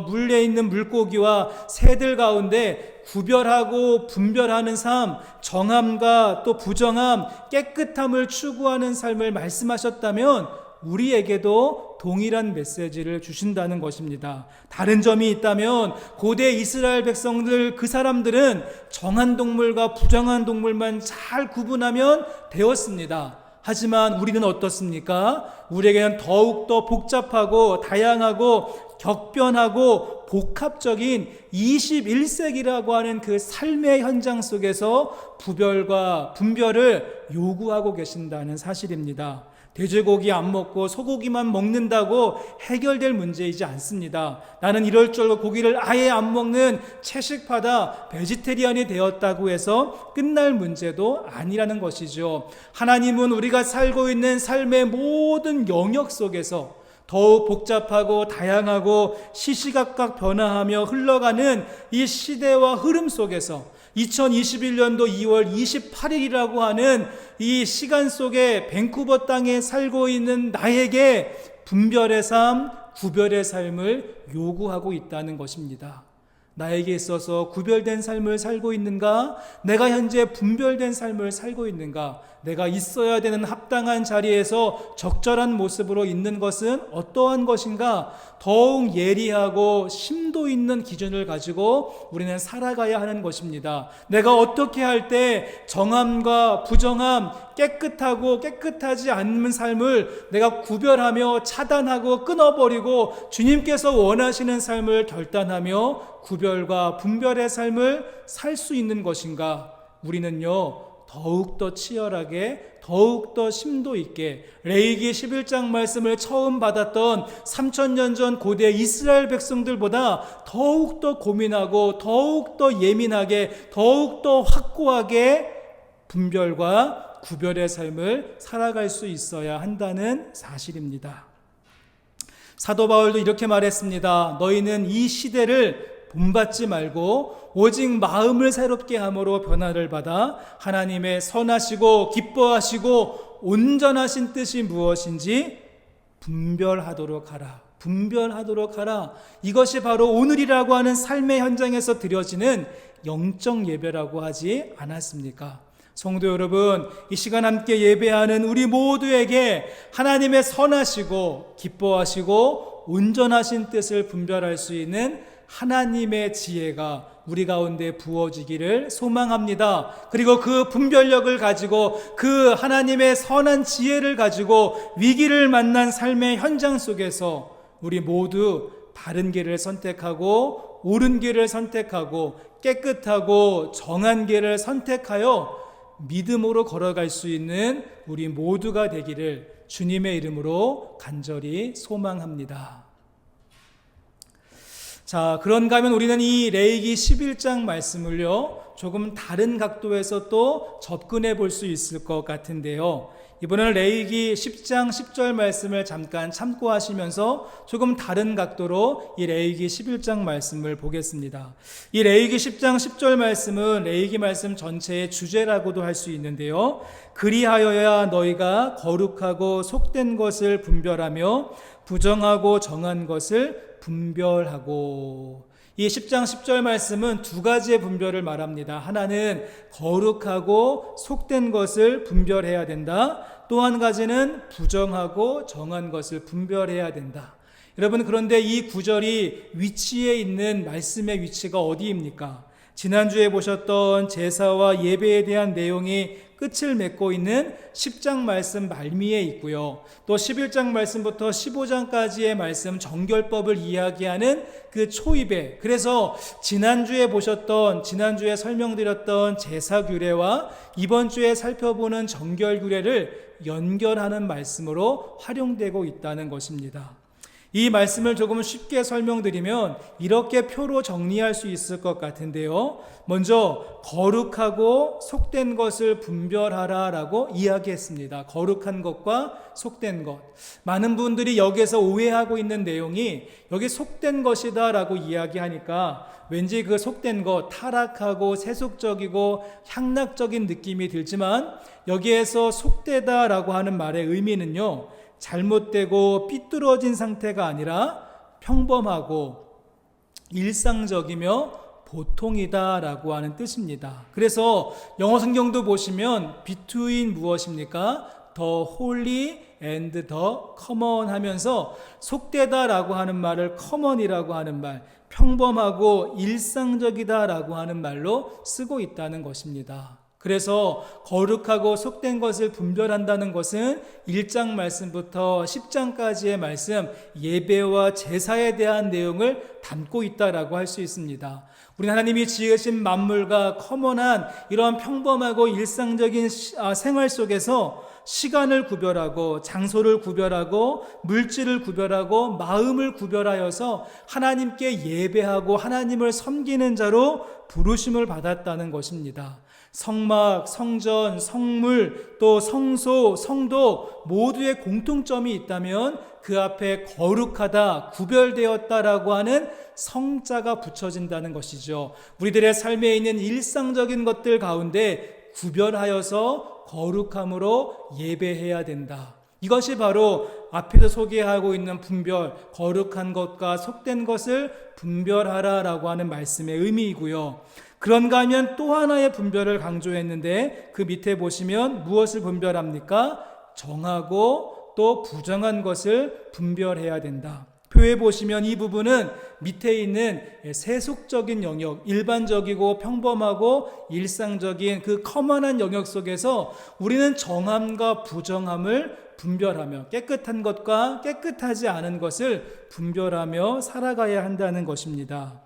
물에 있는 물고기와 새들 가운데 구별하고 분별하는 삶, 정함과 또 부정함, 깨끗함을 추구하는 삶을 말씀하셨다면 우리에게도 동일한 메시지를 주신다는 것입니다. 다른 점이 있다면 고대 이스라엘 백성들, 그 사람들은 정한 동물과 부정한 동물만 잘 구분하면 되었습니다. 하지만 우리는 어떻습니까? 우리에게는 더욱더 복잡하고 다양하고 격변하고 복합적인 21세기라고 하는 그 삶의 현장 속에서 구별과 분별을 요구하고 계신다는 사실입니다. 돼지고기 안 먹고 소고기만 먹는다고 해결될 문제이지 않습니다. 나는 이럴 줄 알고 고기를 아예 안 먹는 채식파다, 베지테리안이 되었다고 해서 끝날 문제도 아니라는 것이죠. 하나님은 우리가 살고 있는 삶의 모든 영역 속에서 더욱 복잡하고 다양하고 시시각각 변화하며 흘러가는 이 시대와 흐름 속에서 2021년도 2월 28일이라고 하는 이 시간 속에 밴쿠버 땅에 살고 있는 나에게 분별의 삶, 구별의 삶을 요구하고 있다는 것입니다. 나에게 있어서 구별된 삶을 살고 있는가? 내가 현재 분별된 삶을 살고 있는가? 내가 있어야 되는 합당한 자리에서 적절한 모습으로 있는 것은 어떠한 것인가? 더욱 예리하고 심도 있는 기준을 가지고 우리는 살아가야 하는 것입니다. 내가 어떻게 할 때 정함과 부정함, 깨끗하고 깨끗하지 않은 삶을 내가 구별하며 차단하고 끊어버리고 주님께서 원하시는 삶을 결단하며 구별과 분별의 삶을 살 수 있는 것인가? 우리는요, 더욱더 치열하게, 더욱더 심도 있게 레위기 11장 말씀을 처음 받았던 3000년 전 고대 이스라엘 백성들보다 더욱더 고민하고 더욱더 예민하게, 더욱더 확고하게 분별과 구별의 삶을 살아갈 수 있어야 한다는 사실입니다. 사도 바울도 이렇게 말했습니다. 너희는 이 시대를 본받지 말고 오직 마음을 새롭게 함으로 변화를 받아 하나님의 선하시고 기뻐하시고 온전하신 뜻이 무엇인지 분별하도록 하라. 분별하도록 하라. 이것이 바로 오늘이라고 하는 삶의 현장에서 드려지는 영적 예배라고 하지 않았습니까? 성도 여러분, 이 시간 함께 예배하는 우리 모두에게 하나님의 선하시고 기뻐하시고 온전하신 뜻을 분별할 수 있는 하나님의 지혜가 우리 가운데 부어지기를 소망합니다. 그리고 그 분별력을 가지고 그 하나님의 선한 지혜를 가지고 위기를 만난 삶의 현장 속에서 우리 모두 바른 길을 선택하고 옳은 길을 선택하고 깨끗하고 정한 길을 선택하여 믿음으로 걸어갈 수 있는 우리 모두가 되기를 주님의 이름으로 간절히 소망합니다. 자, 그런가 하면 우리는 이 레위기 11장 말씀을요, 조금 다른 각도에서 또 접근해 볼 수 있을 것 같은데요. 이번에는 레위기 10장 10절 말씀을 잠깐 참고하시면서 조금 다른 각도로 이 레위기 11장 말씀을 보겠습니다. 이 레위기 10장 10절 말씀은 레위기 말씀 전체의 주제라고도 할 수 있는데요. 그리하여야 너희가 거룩하고 속된 것을 분별하며 부정하고 정한 것을 분별하고, 이 10장 10절 말씀은 두 가지의 분별을 말합니다. 하나는 거룩하고 속된 것을 분별해야 된다. 또 한 가지는 부정하고 정한 것을 분별해야 된다. 여러분, 그런데 이 구절이 위치에 있는 말씀의 위치가 어디입니까? 지난주에 보셨던 제사와 예배에 대한 내용이 끝을 맺고 있는 10장 말씀 말미에 있고요. 또 11장 말씀부터 15장까지의 말씀 정결법을 이야기하는 그 초입에, 그래서 지난주에 설명드렸던 제사 규례와 이번 주에 살펴보는 정결 규례를 연결하는 말씀으로 활용되고 있다는 것입니다. 이 말씀을 조금 쉽게 설명드리면 이렇게 표로 정리할 수 있을 것 같은데요. 먼저 거룩하고 속된 것을 분별하라 라고 이야기했습니다. 거룩한 것과 속된 것. 많은 분들이 여기에서 오해하고 있는 내용이 여기 속된 것이다 라고 이야기하니까 왠지 그 속된 것, 타락하고 세속적이고 향락적인 느낌이 들지만 여기에서 속되다 라고 하는 말의 의미는요, 잘못되고 삐뚤어진 상태가 아니라 평범하고 일상적이며 보통이다라고 하는 뜻입니다. 그래서 영어 성경도 보시면 between 무엇입니까? The holy and the common 하면서 속되다라고 하는 말을 common이라고 하는 말, 평범하고 일상적이다라고 하는 말로 쓰고 있다는 것입니다. 그래서 거룩하고 속된 것을 분별한다는 것은 1장 말씀부터 10장까지의 말씀, 예배와 제사에 대한 내용을 담고 있다라고 할 수 있습니다. 우리 하나님이 지으신 만물과 커먼한 이런 평범하고 일상적인 생활 속에서 시간을 구별하고 장소를 구별하고 물질을 구별하고 마음을 구별하여서 하나님께 예배하고 하나님을 섬기는 자로 부르심을 받았다는 것입니다. 성막, 성전, 성물, 또 성소, 성도 모두의 공통점이 있다면 그 앞에 거룩하다, 구별되었다라고 하는 성자가 붙여진다는 것이죠. 우리들의 삶에 있는 일상적인 것들 가운데 구별하여서 거룩함으로 예배해야 된다. 이것이 바로 앞에서 소개하고 있는 분별, 거룩한 것과 속된 것을 분별하라라고 하는 말씀의 의미이고요. 그런가 하면 또 하나의 분별을 강조했는데 그 밑에 보시면 무엇을 분별합니까? 정하고 또 부정한 것을 분별해야 된다. 표에 보시면 이 부분은 밑에 있는 세속적인 영역, 일반적이고 평범하고 일상적인 그 커먼한 영역 속에서 우리는 정함과 부정함을 분별하며 깨끗한 것과 깨끗하지 않은 것을 분별하며 살아가야 한다는 것입니다.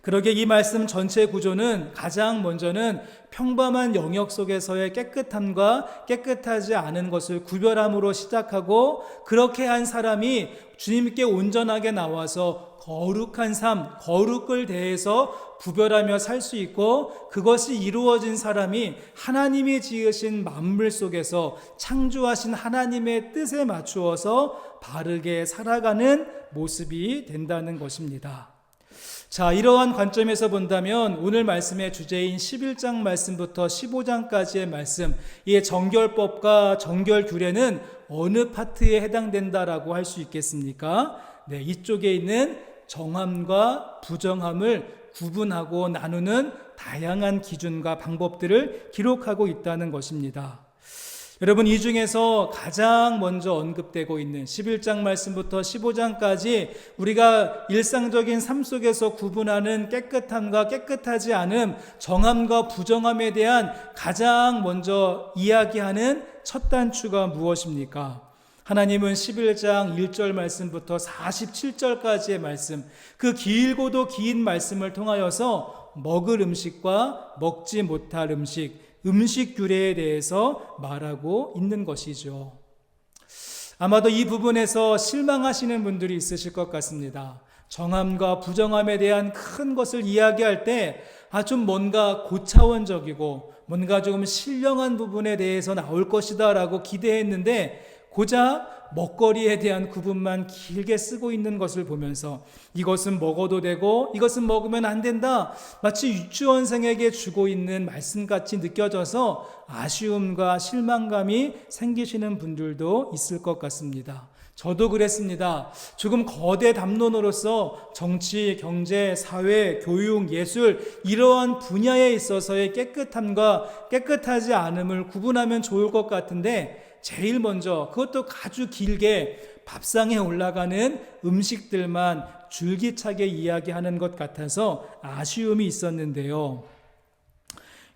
그러게 이 말씀 전체 구조는 가장 먼저는 평범한 영역 속에서의 깨끗함과 깨끗하지 않은 것을 구별함으로 시작하고, 그렇게 한 사람이 주님께 온전하게 나와서 거룩한 삶, 거룩을 대해서 구별하며 살 수 있고, 그것이 이루어진 사람이 하나님이 지으신 만물 속에서 창조하신 하나님의 뜻에 맞추어서 바르게 살아가는 모습이 된다는 것입니다. 자, 이러한 관점에서 본다면 오늘 말씀의 주제인 11장 말씀부터 15장까지의 말씀, 이 정결법과 정결 규례는 어느 파트에 해당된다라고 할 수 있겠습니까? 네, 이쪽에 있는 정함과 부정함을 구분하고 나누는 다양한 기준과 방법들을 기록하고 있다는 것입니다. 여러분, 이 중에서 가장 먼저 언급되고 있는 11장 말씀부터 15장까지 우리가 일상적인 삶 속에서 구분하는 깨끗함과 깨끗하지 않음, 정함과 부정함에 대한 가장 먼저 이야기하는 첫 단추가 무엇입니까? 하나님은 11장 1절 말씀부터 47절까지의 말씀, 그 길고도 긴 말씀을 통하여서 먹을 음식과 먹지 못할 음식 규례에 대해서 말하고 있는 것이죠. 아마도 이 부분에서 실망하시는 분들이 있으실 것 같습니다. 정함과 부정함에 대한 큰 것을 이야기할 때 좀 뭔가 고차원적이고 뭔가 조금 신령한 부분에 대해서 나올 것이다 라고 기대했는데, 고작 먹거리에 대한 구분만 길게 쓰고 있는 것을 보면서 이것은 먹어도 되고 이것은 먹으면 안 된다, 마치 유치원생에게 주고 있는 말씀같이 느껴져서 아쉬움과 실망감이 생기시는 분들도 있을 것 같습니다. 저도 그랬습니다. 조금 거대 담론으로서 정치, 경제, 사회, 교육, 예술 이러한 분야에 있어서의 깨끗함과 깨끗하지 않음을 구분하면 좋을 것 같은데 제일 먼저 그것도 아주 길게 밥상에 올라가는 음식들만 줄기차게 이야기하는 것 같아서 아쉬움이 있었는데요.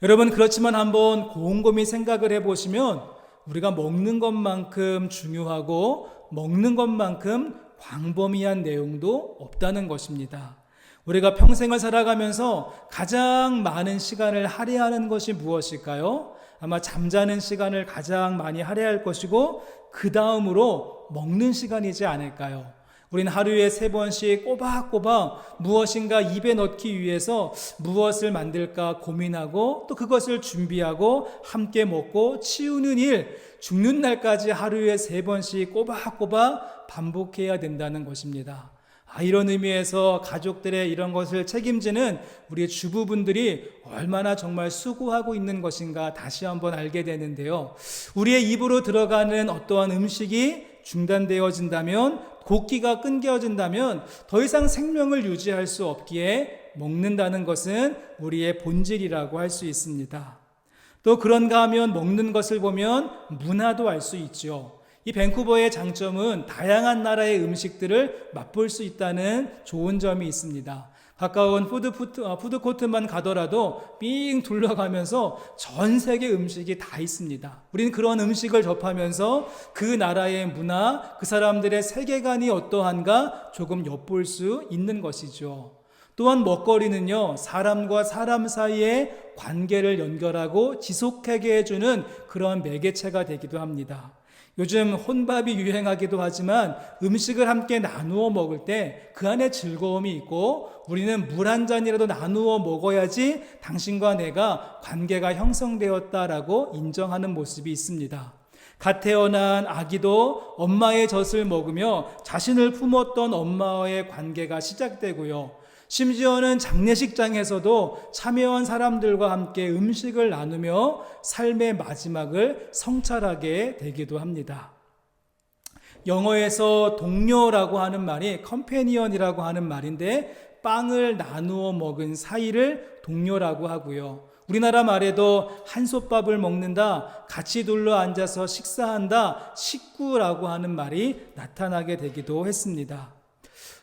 여러분, 그렇지만 한번 곰곰이 생각을 해보시면 우리가 먹는 것만큼 중요하고 먹는 것만큼 광범위한 내용도 없다는 것입니다. 우리가 평생을 살아가면서 가장 많은 시간을 할애하는 것이 무엇일까요? 아마 잠자는 시간을 가장 많이 할애할 것이고 그 다음으로 먹는 시간이지 않을까요? 우린 하루에 3번씩 꼬박꼬박 무엇인가 입에 넣기 위해서 무엇을 만들까 고민하고 또 그것을 준비하고 함께 먹고 치우는 일, 죽는 날까지 하루에 3번씩 꼬박꼬박 반복해야 된다는 것입니다. 이런 의미에서 가족들의 이런 것을 책임지는 우리 주부분들이 얼마나 정말 수고하고 있는 것인가 다시 한번 알게 되는데요. 우리의 입으로 들어가는 어떠한 음식이 중단되어진다면, 곡기가 끊겨진다면 더 이상 생명을 유지할 수 없기에 먹는다는 것은 우리의 본질이라고 할 수 있습니다. 또 그런가 하면 먹는 것을 보면 문화도 알 수 있죠. 이 밴쿠버의 장점은 다양한 나라의 음식들을 맛볼 수 있다는 좋은 점이 있습니다. 가까운 푸드코트만 가더라도 삥 둘러가면서 전 세계 음식이 다 있습니다. 우리는 그런 음식을 접하면서 그 나라의 문화, 그 사람들의 세계관이 어떠한가 조금 엿볼 수 있는 것이죠. 또한 먹거리는요, 사람과 사람 사이의 관계를 연결하고 지속하게 해주는 그런 매개체가 되기도 합니다. 요즘 혼밥이 유행하기도 하지만 음식을 함께 나누어 먹을 때 그 안에 즐거움이 있고 우리는 물 한 잔이라도 나누어 먹어야지 당신과 내가 관계가 형성되었다라고 인정하는 모습이 있습니다. 갓 태어난 아기도 엄마의 젖을 먹으며 자신을 품었던 엄마와의 관계가 시작되고요. 심지어는 장례식장에서도 참여한 사람들과 함께 음식을 나누며 삶의 마지막을 성찰하게 되기도 합니다. 영어에서 동료라고 하는 말이 컴패니언이라고 하는 말인데 빵을 나누어 먹은 사이를 동료라고 하고요. 우리나라 말에도 한솥밥을 먹는다, 같이 둘러 앉아서 식사한다, 식구라고 하는 말이 나타나게 되기도 했습니다.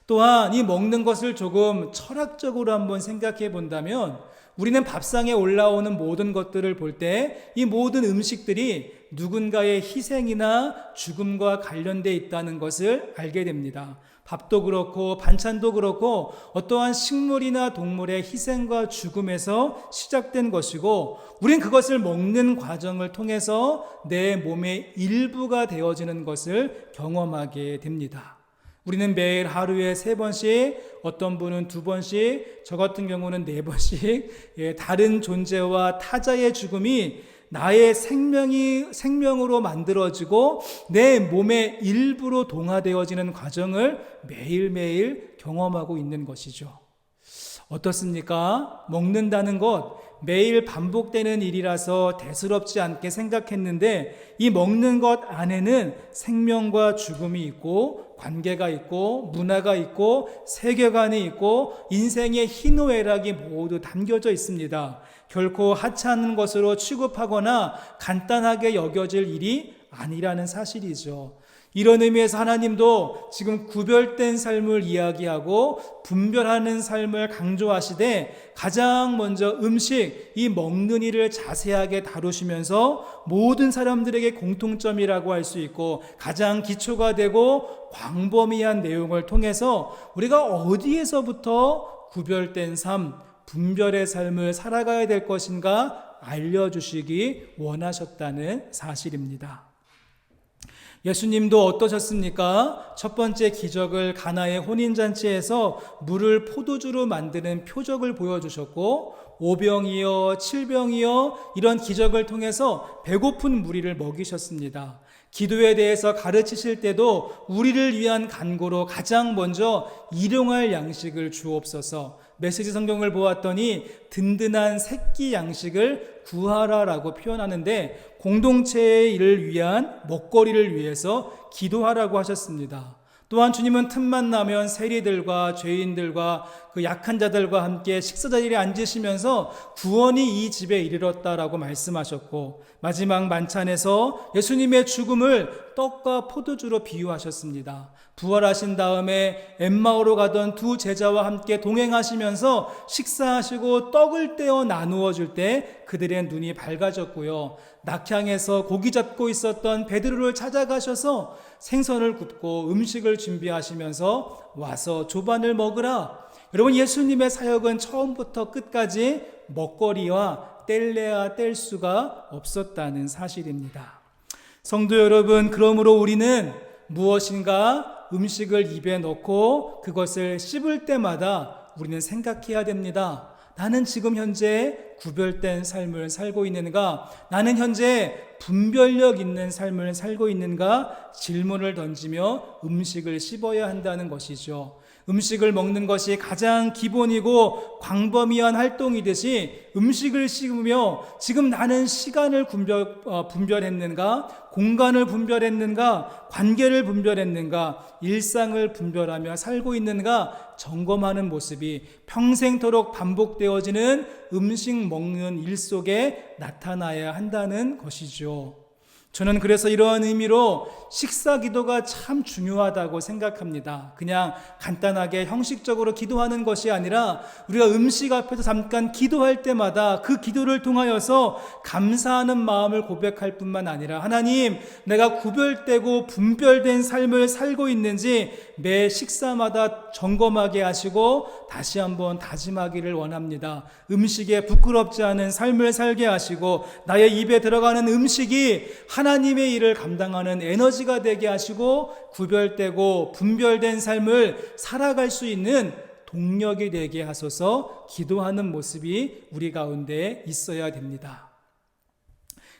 또한 이 먹는 것을 조금 철학적으로 한번 생각해 본다면 우리는 밥상에 올라오는 모든 것들을 볼 때 이 모든 음식들이 누군가의 희생이나 죽음과 관련되어 있다는 것을 알게 됩니다. 밥도 그렇고 반찬도 그렇고 어떠한 식물이나 동물의 희생과 죽음에서 시작된 것이고 우린 그것을 먹는 과정을 통해서 내 몸의 일부가 되어지는 것을 경험하게 됩니다. 우리는 매일 하루에 3번씩, 어떤 분은 2번씩, 저 같은 경우는 4번씩 다른 존재와 타자의 죽음이 나의 생명으로 만들어지고 내 몸의 일부로 동화되어지는 과정을 매일매일 경험하고 있는 것이죠. 어떻습니까? 먹는다는 것 매일 반복되는 일이라서 대수롭지 않게 생각했는데 이 먹는 것 안에는 생명과 죽음이 있고 관계가 있고 문화가 있고 세계관이 있고 인생의 희노애락이 모두 담겨져 있습니다. 결코 하찮은 것으로 취급하거나 간단하게 여겨질 일이 아니라는 사실이죠. 이런 의미에서 하나님도 지금 구별된 삶을 이야기하고 분별하는 삶을 강조하시되 가장 먼저 음식, 이 먹는 일을 자세하게 다루시면서 모든 사람들에게 공통점이라고 할 수 있고 가장 기초가 되고 광범위한 내용을 통해서 우리가 어디에서부터 구별된 삶, 분별의 삶을 살아가야 될 것인가 알려주시기 원하셨다는 사실입니다. 예수님도 어떠셨습니까? 첫 번째 기적을 가나의 혼인잔치에서 물을 포도주로 만드는 표적을 보여주셨고 5병이요 7병이요 이런 기적을 통해서 배고픈 무리를 먹이셨습니다. 기도에 대해서 가르치실 때도 우리를 위한 간구로 가장 먼저 일용할 양식을 주옵소서. 메시지 성경을 보았더니 든든한 새끼 양식을 구하라라고 표현하는데 공동체의 일을 위한 먹거리를 위해서 기도하라고 하셨습니다. 또한 주님은 틈만 나면 세리들과 죄인들과 그 약한 자들과 함께 식사 자리에 앉으시면서 구원이 이 집에 이르렀다라고 말씀하셨고, 마지막 만찬에서 예수님의 죽음을 떡과 포도주로 비유하셨습니다. 부활하신 다음에 엠마오로 가던 두 제자와 함께 동행하시면서 식사하시고 떡을 떼어 나누어 줄 때 그들의 눈이 밝아졌고요. 낙향에서 고기 잡고 있었던 베드로를 찾아가셔서 생선을 굽고 음식을 준비하시면서 와서 조반을 먹으라. 여러분, 예수님의 사역은 처음부터 끝까지 먹거리와 뗄래야 뗄 수가 없었다는 사실입니다. 성도 여러분, 그러므로 우리는 무엇인가 음식을 입에 넣고 그것을 씹을 때마다 우리는 생각해야 됩니다. 나는 지금 현재 구별된 삶을 살고 있는가? 나는 현재 분별력 있는 삶을 살고 있는가? 질문을 던지며 음식을 씹어야 한다는 것이죠. 음식을 먹는 것이 가장 기본이고 광범위한 활동이듯이 음식을 씹으며 지금 나는 시간을 분별했는가? 공간을 분별했는가? 관계를 분별했는가? 일상을 분별하며 살고 있는가? 점검하는 모습이 평생토록 반복되어지는 음식 먹는 일 속에 나타나야 한다는 것이죠. 저는 그래서 이러한 의미로 식사 기도가 참 중요하다고 생각합니다. 그냥 간단하게 형식적으로 기도하는 것이 아니라 우리가 음식 앞에서 잠깐 기도할 때마다 그 기도를 통하여서 감사하는 마음을 고백할 뿐만 아니라 하나님, 내가 구별되고 분별된 삶을 살고 있는지 매 식사마다 점검하게 하시고 다시 한번 다짐하기를 원합니다. 음식에 부끄럽지 않은 삶을 살게 하시고 나의 입에 들어가는 음식이 하나님의 일을 감당하는 에너지가 되게 하시고 구별되고 분별된 삶을 살아갈 수 있는 동력이 되게 하소서. 기도하는 모습이 우리 가운데 있어야 됩니다.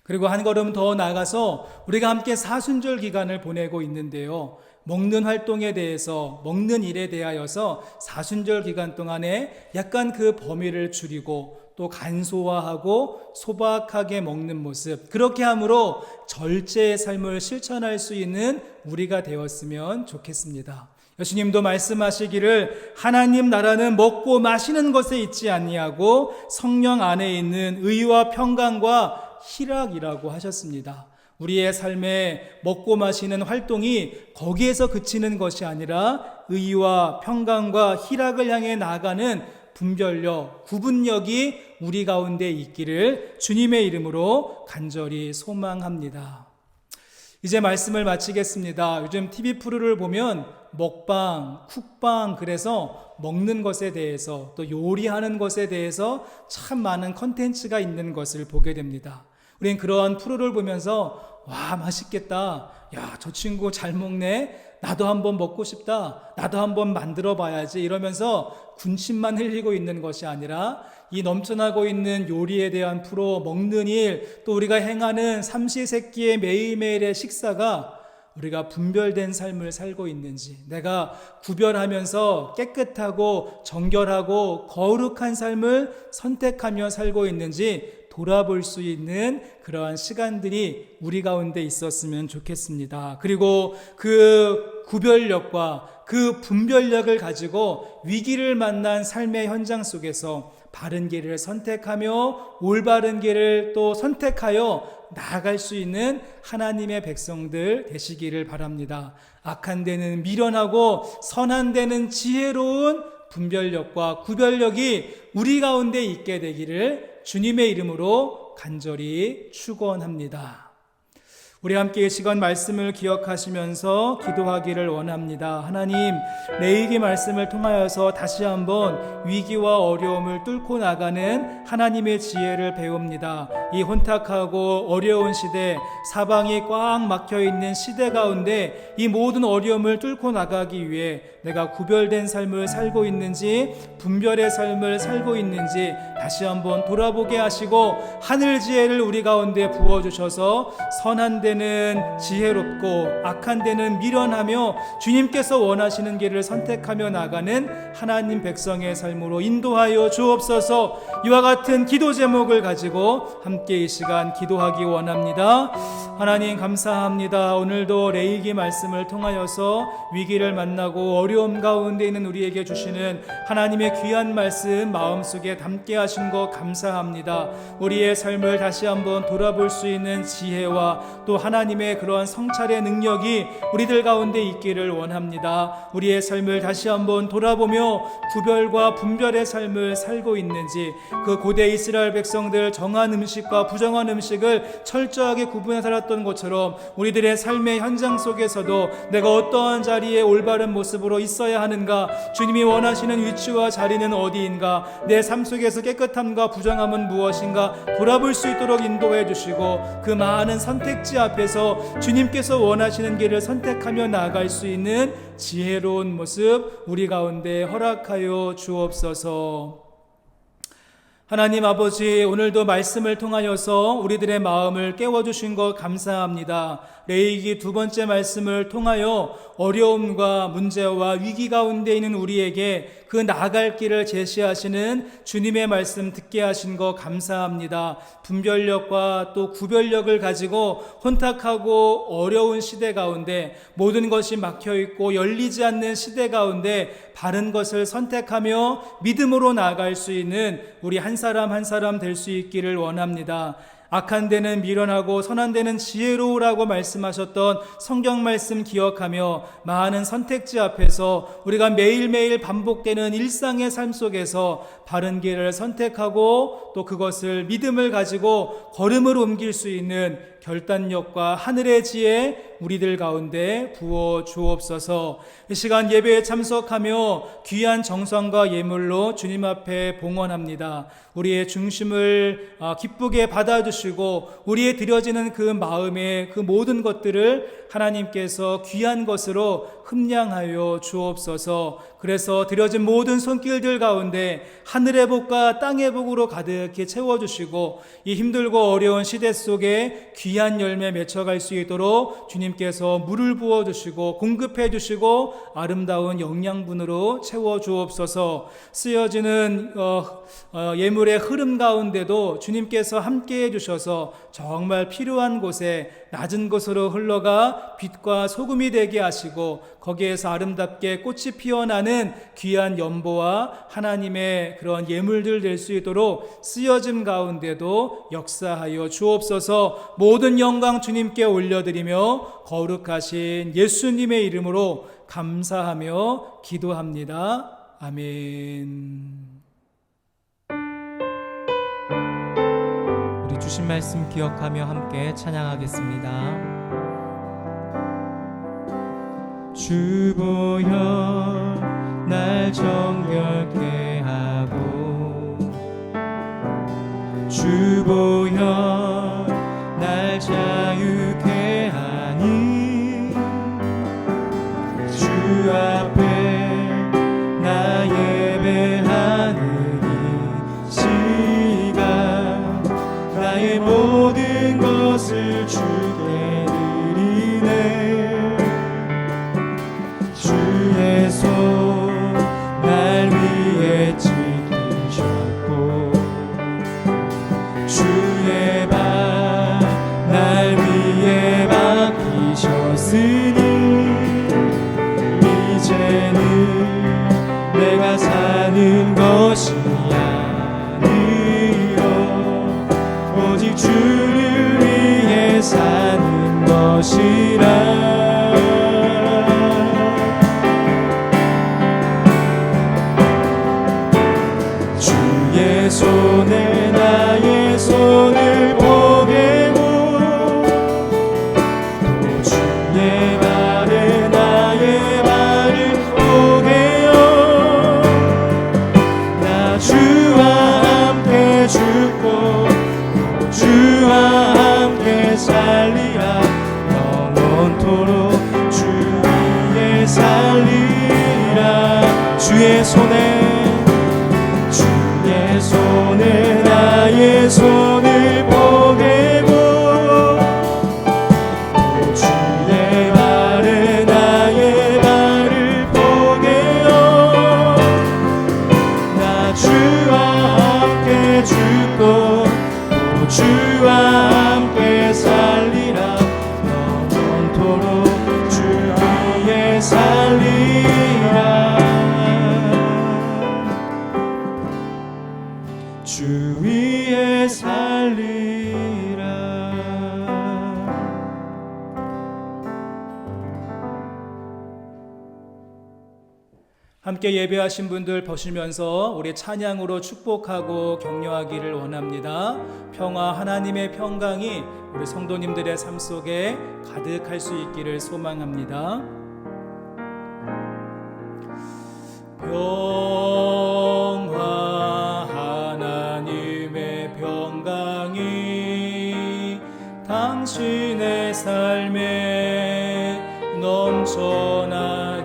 그리고 한 걸음 더 나아가서 우리가 함께 사순절 기간을 보내고 있는데요, 먹는 활동에 대해서, 먹는 일에 대하여서 사순절 기간 동안에 약간 그 범위를 줄이고 또 간소화하고 소박하게 먹는 모습, 그렇게 함으로 절제의 삶을 실천할 수 있는 우리가 되었으면 좋겠습니다. 예수님도 말씀하시기를 하나님 나라는 먹고 마시는 것에 있지 아니하고 성령 안에 있는 의와 평강과 희락이라고 하셨습니다. 우리의 삶에 먹고 마시는 활동이 거기에서 그치는 것이 아니라 의와 평강과 희락을 향해 나아가는 분별력, 구분력이 우리 가운데 있기를 주님의 이름으로 간절히 소망합니다. 이제 말씀을 마치겠습니다. 요즘 TV 프로를 보면 먹방, 쿡방, 그래서 먹는 것에 대해서 또 요리하는 것에 대해서 참 많은 컨텐츠가 있는 것을 보게 됩니다. 우린 그러한 프로를 보면서 와, 맛있겠다. 야, 저 친구 잘 먹네. 나도 한번 먹고 싶다. 나도 한번 만들어 봐야지. 이러면서 군침만 흘리고 있는 것이 아니라 이 넘쳐나고 있는 요리에 대한 프로, 먹는 일, 또 우리가 행하는 삼시세끼의 매일매일의 식사가 우리가 분별된 삶을 살고 있는지, 내가 구별하면서 깨끗하고 정결하고 거룩한 삶을 선택하며 살고 있는지 돌아볼 수 있는 그러한 시간들이 우리 가운데 있었으면 좋겠습니다. 그리고 그 구별력과 그 분별력을 가지고 위기를 만난 삶의 현장 속에서 바른 길을 선택하며 올바른 길을 또 선택하여 나아갈 수 있는 하나님의 백성들 되시기를 바랍니다. 악한 데는 미련하고 선한 데는 지혜로운 분별력과 구별력이 우리 가운데 있게 되기를 주님의 이름으로 간절히 축원합니다. 우리 함께 이 시간 말씀을 기억하시면서 기도하기를 원합니다. 하나님, 레위기 말씀을 통하여서 다시 한번 위기와 어려움을 뚫고 나가는 하나님의 지혜를 배웁니다. 이 혼탁하고 어려운 시대, 사방이 꽉 막혀있는 시대 가운데 이 모든 어려움을 뚫고 나가기 위해 내가 구별된 삶을 살고 있는지, 분별의 삶을 살고 있는지 다시 한번 돌아보게 하시고 하늘 지혜를 우리 가운데 부어주셔서 선한 데는 지혜롭고 악한 데는 미련하며 주님께서 원하시는 길을 선택하며 나가는 하나님 백성의 삶으로 인도하여 주옵소서. 이와 같은 기도 제목을 가지고 함께 이 시간 기도하기 원합니다. 하나님 감사합니다. 오늘도 레위기 말씀을 통하여서 위기를 만나고 어려움 가운데 있는 우리에게 주시는 하나님의 귀한 말씀 마음속에 담게 하신 것 감사합니다. 우리의 삶을 다시 한번 돌아볼 수 있는 지혜와 또 하나님의 그러한 성찰의 능력이 우리들 가운데 있기를 원합니다. 우리의 삶을 다시 한번 돌아보며 구별과 분별의 삶을 살고 있는지, 그 고대 이스라엘 백성들 정한 음식과 부정한 음식을 철저하게 구분해 살았던 것처럼 우리들의 삶의 현장 속에서도 내가 어떠한 자리에 올바른 모습으로 있어야 하는가, 주님이 원하시는 위치와 자리는 어디인가, 내 삶 속에서 깨끗함과 부정함은 무엇인가 돌아볼 수 있도록 인도해 주시고, 그 많은 선택지 앞에서 주님께서 원하시는 길을 선택하며 나아갈 수 있는 지혜로운 모습 우리 가운데 허락하여 주옵소서. 하나님 아버지, 오늘도 말씀을 통하여서 우리들의 마음을 깨워주신 것 감사합니다. 레위기 두 번째 말씀을 통하여 어려움과 문제와 위기 가운데 있는 우리에게 그 나아갈 길을 제시하시는 주님의 말씀 듣게 하신 것 감사합니다. 분별력과 또 구별력을 가지고 혼탁하고 어려운 시대 가운데, 모든 것이 막혀있고 열리지 않는 시대 가운데 바른 것을 선택하며 믿음으로 나아갈 수 있는 우리 한 사람 한 사람 될 수 있기를 원합니다. 악한 데는 미련하고 선한 데는 지혜로우라고 말씀하셨던 성경 말씀 기억하며 많은 선택지 앞에서 우리가 매일매일 반복되는 일상의 삶 속에서 바른 길을 선택하고 또 그것을 믿음을 가지고 걸음으로 옮길 수 있는 결단력과 하늘의 지혜 우리들 가운데 부어 주옵소서. 이 시간 예배에 참석하며 귀한 정성과 예물로 주님 앞에 봉헌합니다. 우리의 중심을 기쁘게 받아주시고 우리의 드려지는 그 마음의 그 모든 것들을 하나님께서 귀한 것으로 흠량하여 주옵소서. 그래서 드려진 모든 손길들 가운데 하늘의 복과 땅의 복으로 가득히 채워주시고 이 힘들고 어려운 시대 속에 귀한 열매 맺혀갈 수 있도록 주님께서 물을 부어주시고 공급해 주시고 아름다운 영양분으로 채워주옵소서. 쓰여지는 예물의 흐름 가운데도 주님께서 함께해 주셔서 정말 필요한 곳에 낮은 곳으로 흘러가 빛과 소금이 되게 하시고 거기에서 아름답게 꽃이 피어나는 귀한 연보와 하나님의 그런 예물들 될 수 있도록 쓰여짐 가운데도 역사하여 주옵소서. 모든 영광 주님께 올려드리며 거룩하신 예수님의 이름으로 감사하며 기도합니다. 아멘. 우리 주신 말씀 기억하며 함께 찬양하겠습니다. 주 보여 날 정결케 하고, 주 보여 날 자유케 하니, 주 앞에 나 예배하는 이 시간, 나의 모든 것을 주께 드리네. 주의 손 날 위에 지키셨고, 주의 발 날 위에 맡기셨으니, 이제는 내가 사는 것이 아니요 오직 주를 위해 사는 것이라. 주의 손에 나의 손을 보게고, 또 주의 발에 나의 발을 보게요. 나 주와 함께 죽고 주와 함께 살리라. 영원토록 주 위에 살리라. 주의 손에 주 위에 살리라. 함께 예배하신 분들 보시면서 우리 찬양으로 축복하고 격려하기를 원합니다. 평화, 하나님의 평강이 우리 성도님들의 삶 속에 가득할 수 있기를 소망합니다. 평화, 하나님의 평강이 당신의 삶에 넘쳐나기를.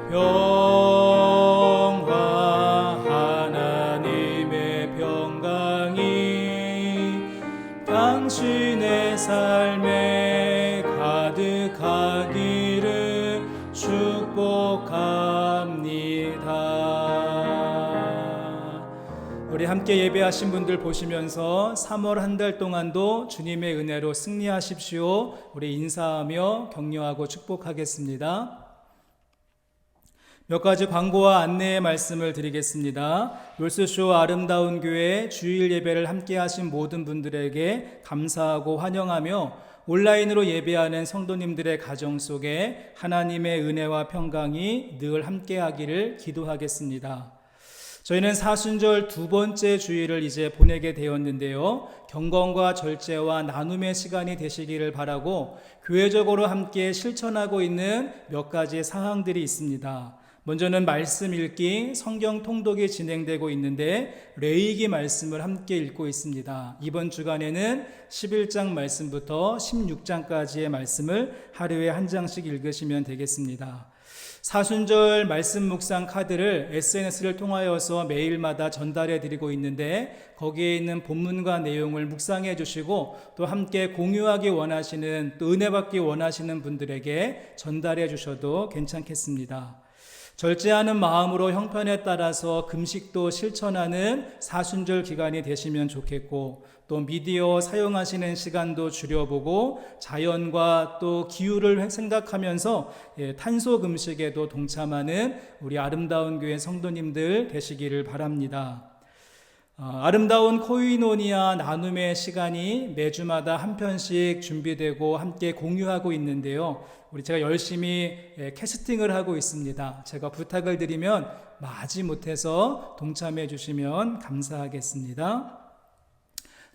평화, 하나님의 평강이 당신의 삶에 가득하기를 축복합니다. 우리 함께 예배하신 분들 보시면서 3월 한 달 동안도 주님의 은혜로 승리하십시오. 우리 인사하며 격려하고 축복하겠습니다. 몇 가지 광고와 안내의 말씀을 드리겠습니다. 롤스쇼 아름다운 교회 주일 예배를 함께 하신 모든 분들에게 감사하고 환영하며 온라인으로 예배하는 성도님들의 가정 속에 하나님의 은혜와 평강이 늘 함께 하기를 기도하겠습니다. 저희는 사순절 두 번째 주일을 이제 보내게 되었는데요. 경건과 절제와 나눔의 시간이 되시기를 바라고 교회적으로 함께 실천하고 있는 몇 가지 사항들이 있습니다. 먼저는 말씀 읽기, 성경 통독이 진행되고 있는데 레위기 말씀을 함께 읽고 있습니다. 이번 주간에는 11장 말씀부터 16장까지의 말씀을 하루에 한 장씩 읽으시면 되겠습니다. 사순절 말씀 묵상 카드를 SNS를 통하여서 매일마다 전달해 드리고 있는데 거기에 있는 본문과 내용을 묵상해 주시고 또 함께 공유하기 원하시는, 또 은혜 받기 원하시는 분들에게 전달해 주셔도 괜찮겠습니다. 절제하는 마음으로 형편에 따라서 금식도 실천하는 사순절 기간이 되시면 좋겠고, 또 미디어 사용하시는 시간도 줄여보고 자연과 또 기후를 생각하면서 탄소 금식에도 동참하는 우리 아름다운 교회 성도님들 되시기를 바랍니다. 아름다운 코이노니아 나눔의 시간이 매주마다 한 편씩 준비되고 함께 공유하고 있는데요. 제가 열심히 캐스팅을 하고 있습니다. 제가 부탁을 드리면 마지못해서 동참해 주시면 감사하겠습니다.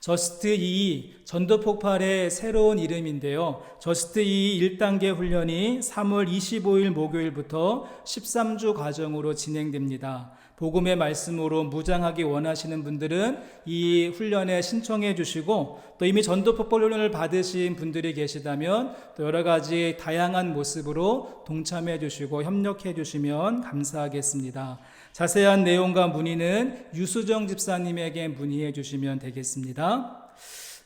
저스트2 전도폭발의 새로운 이름인데요. 저스트2 1단계 훈련이 3월 25일 목요일부터 13주 과정으로 진행됩니다. 복음의 말씀으로 무장하기 원하시는 분들은 이 훈련에 신청해 주시고, 또 이미 전도폭발 훈련을 받으신 분들이 계시다면 또 여러 가지 다양한 모습으로 동참해 주시고 협력해 주시면 감사하겠습니다. 자세한 내용과 문의는 유수정 집사님에게 문의해 주시면 되겠습니다.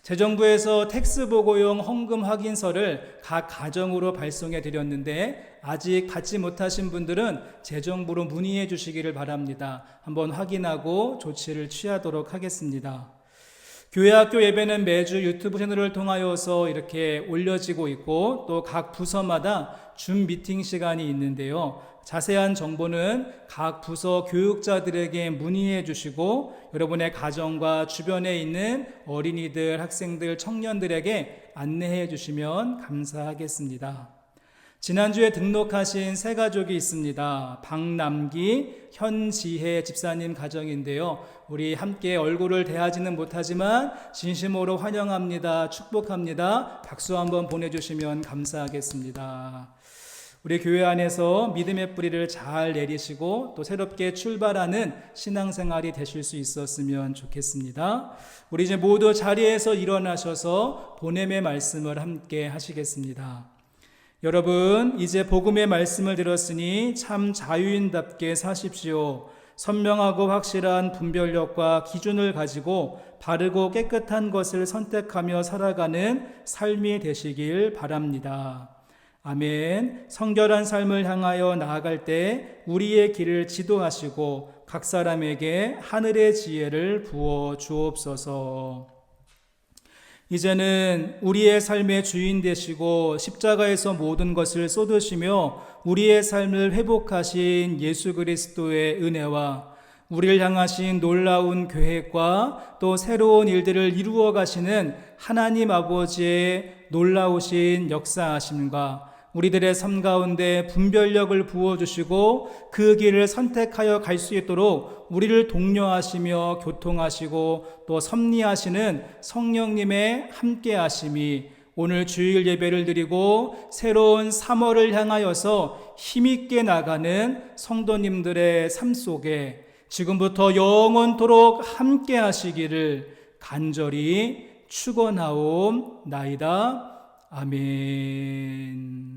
재정부에서 텍스 보고용 헌금 확인서를 각 가정으로 발송해 드렸는데 아직 받지 못하신 분들은 재정부로 문의해 주시기를 바랍니다. 한번 확인하고 조치를 취하도록 하겠습니다. 교회학교 예배는 매주 유튜브 채널을 통하여서 이렇게 올려지고 있고, 또 각 부서마다 줌 미팅 시간이 있는데요. 자세한 정보는 각 부서 교육자들에게 문의해 주시고 여러분의 가정과 주변에 있는 어린이들, 학생들, 청년들에게 안내해 주시면 감사하겠습니다. 지난주에 등록하신 세 가족이 있습니다. 박남기, 현지혜 집사님 가정인데요. 우리 함께 얼굴을 대하지는 못하지만 진심으로 환영합니다. 축복합니다. 박수 한번 보내주시면 감사하겠습니다. 우리 교회 안에서 믿음의 뿌리를 잘 내리시고 또 새롭게 출발하는 신앙생활이 되실 수 있었으면 좋겠습니다. 우리 이제 모두 자리에서 일어나셔서 보냄의 말씀을 함께 하시겠습니다. 여러분, 이제 복음의 말씀을 들었으니 참 자유인답게 사십시오. 선명하고 확실한 분별력과 기준을 가지고 바르고 깨끗한 것을 선택하며 살아가는 삶이 되시길 바랍니다. 아멘. 성결한 삶을 향하여 나아갈 때 우리의 길을 지도하시고 각 사람에게 하늘의 지혜를 부어 주옵소서. 이제는 우리의 삶의 주인 되시고 십자가에서 모든 것을 쏟으시며 우리의 삶을 회복하신 예수 그리스도의 은혜와 우리를 향하신 놀라운 계획과 또 새로운 일들을 이루어 가시는 하나님 아버지의 놀라우신 역사하심과 우리들의 삶 가운데 분별력을 부어주시고 그 길을 선택하여 갈 수 있도록 우리를 독려하시며 교통하시고 또 섭리하시는 성령님의 함께하심이 오늘 주일 예배를 드리고 새로운 3월을 향하여서 힘있게 나가는 성도님들의 삶 속에 지금부터 영원토록 함께 하시기를 간절히 축원하옵나이다. 아멘.